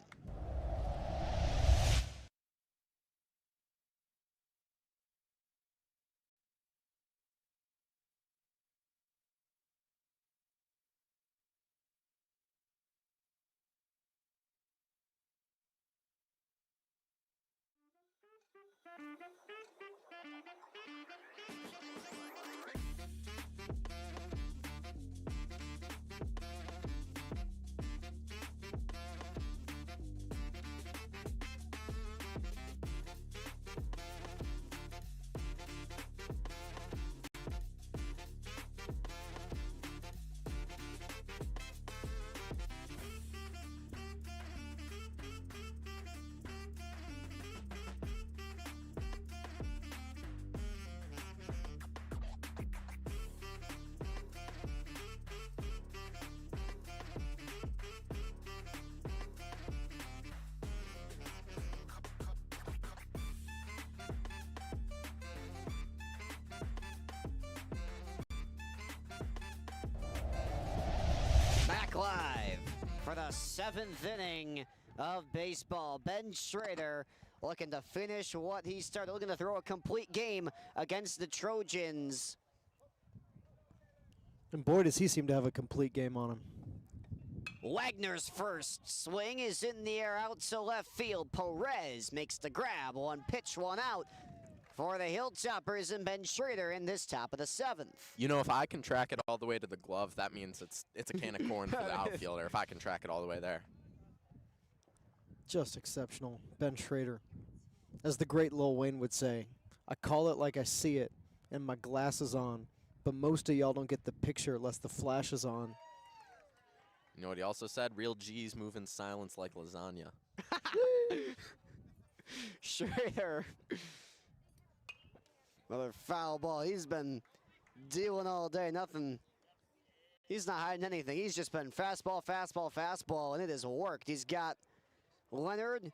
Back live for the 7th inning of baseball. Ben Schrader looking to finish what he started, looking to throw a complete game against the Trojans. And boy, does he seem to have a complete game on him. Wagner's first swing is in the air out to left field. Perez makes the grab. One pitch, one out for the Hilltoppers and Ben Schrader in this top of the 7th. You know, if I can track it all the way to the glove, that means it's a can of corn for the outfielder. If I can track it all the way there. Just exceptional. Ben Schrader. As the great Lil Wayne would say, I call it like I see it and my glasses on, but most of y'all don't get the picture unless the flash is on. You know what he also said? Real G's move in silence like lasagna. Schrader. Another foul ball. He's been dealing all day. Nothing. He's not hiding anything. He's just been fastball, fastball, fastball, and it has worked. He's got Leonard,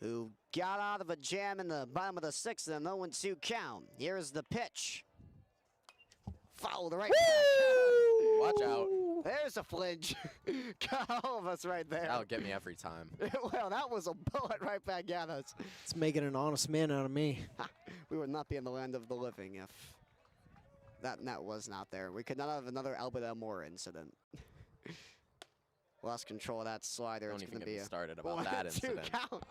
who got out of a jam in the bottom of the 6th and a 0-2 count. Here's the pitch. Foul to right. Watch out. There's a flinch. Got all of us right there. That'll get me every time. Well, that was a bullet right back at us. It's making an honest man out of me. We would not be in the land of the living if that net was not there. We could not have another Albert Elmore incident. Lost control of that slider. Don't It's even going to get be me a started about that 1-2 incident. count.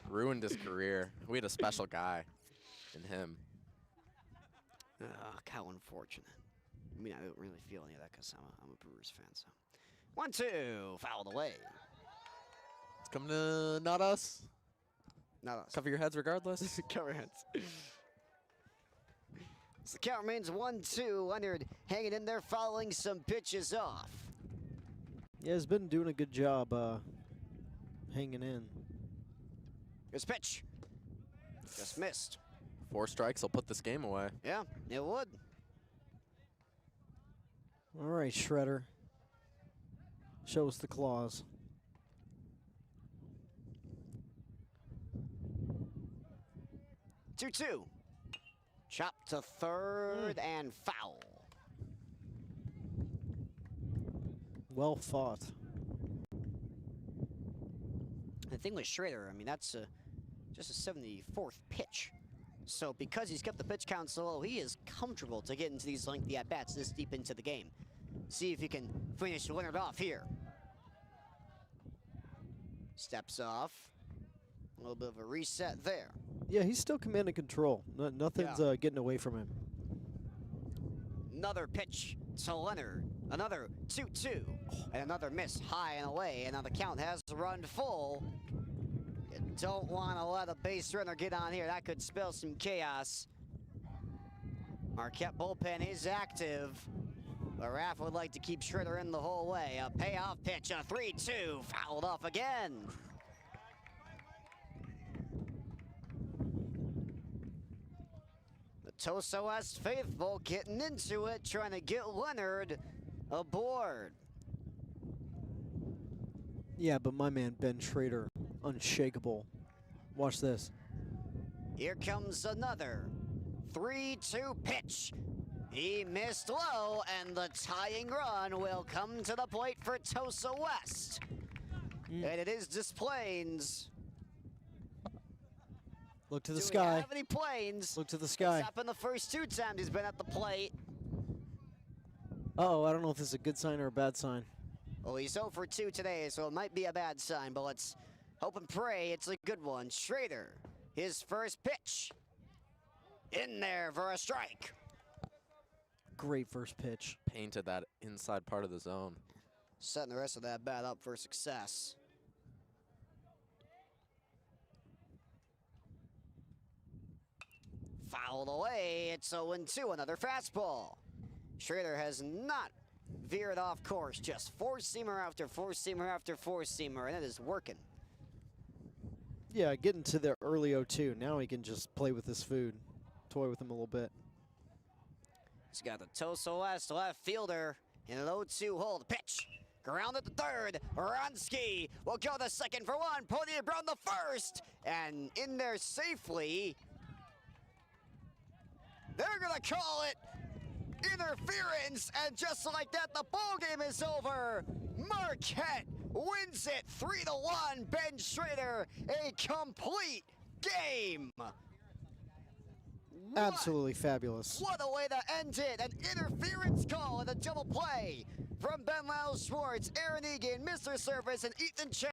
Ruined his career. We had a special guy in him. How unfortunate. I mean, I don't really feel any of that because I'm a Brewers fan. So 1-2, fouled away. It's coming to not us. Not us. Cover your heads regardless. Cover heads. So the count remains 1-2. Leonard hanging in there, following some pitches off. Yeah, he's been doing a good job hanging in. Here's pitch. Just missed. 4 strikes will put this game away. Yeah, it would. All right, Shredder. Show us the claws. Two. Chop to third and foul. Well fought. The thing with Schrader, I mean, that's just a 74th pitch. So because he's kept the pitch count so low, he is comfortable to get into these lengthy at-bats this deep into the game. See if he can finish Leonard off here. Steps off. A little bit of a reset there. Yeah, he's still commanding control. Nothing's getting away from him. Another pitch to Leonard. Another 2-2. And another miss high and away. And now the count has run full. You don't want to let a base runner get on here. That could spell some chaos. Marquette bullpen is active. But Raff would like to keep Schroeder in the whole way. A payoff pitch, a 3-2. Fouled off again. The Tosa West faithful getting into it, trying to get Leonard aboard. Yeah, but my man Ben Schrader, unshakable. Watch this. Here comes another 3-2 pitch. He missed low, and the tying run will come to the plate for Tosa West. And it is Des Plaines. Look to the Do sky. we have any planes? Look to the sky. It's happened the first 2 times he's been at the plate. Uh-oh, I don't know if this is a good sign or a bad sign. Well, he's 0 for 2 today, so it might be a bad sign, but let's hope and pray it's a good one. Schrader, his first pitch. In there for a strike. Great first pitch. Painted that inside part of the zone. Setting the rest of that bat up for success. Fouled away, it's 0-2, another fastball. Schrader has not veered off course, just 4-seamer after 4-seamer after 4-seamer, and it is working. Yeah, getting to the early 0-2. Now he can just play with his food. Toy with him a little bit. He's got the Tosa West left fielder in an 0-2 hold. Pitch. Grounded to third. Ronski will go the second for one. Podium Brown the first. And in there safely. They're going to call it interference. And just like that, the ball game is over. Marquette wins it 3-1. Ben Schrader, a complete game. Absolutely fabulous. What a way to end it. An interference call and a double play from Ben Lyles Schwartz, Aaron Egan, Mr. Service, and Ethan Chang.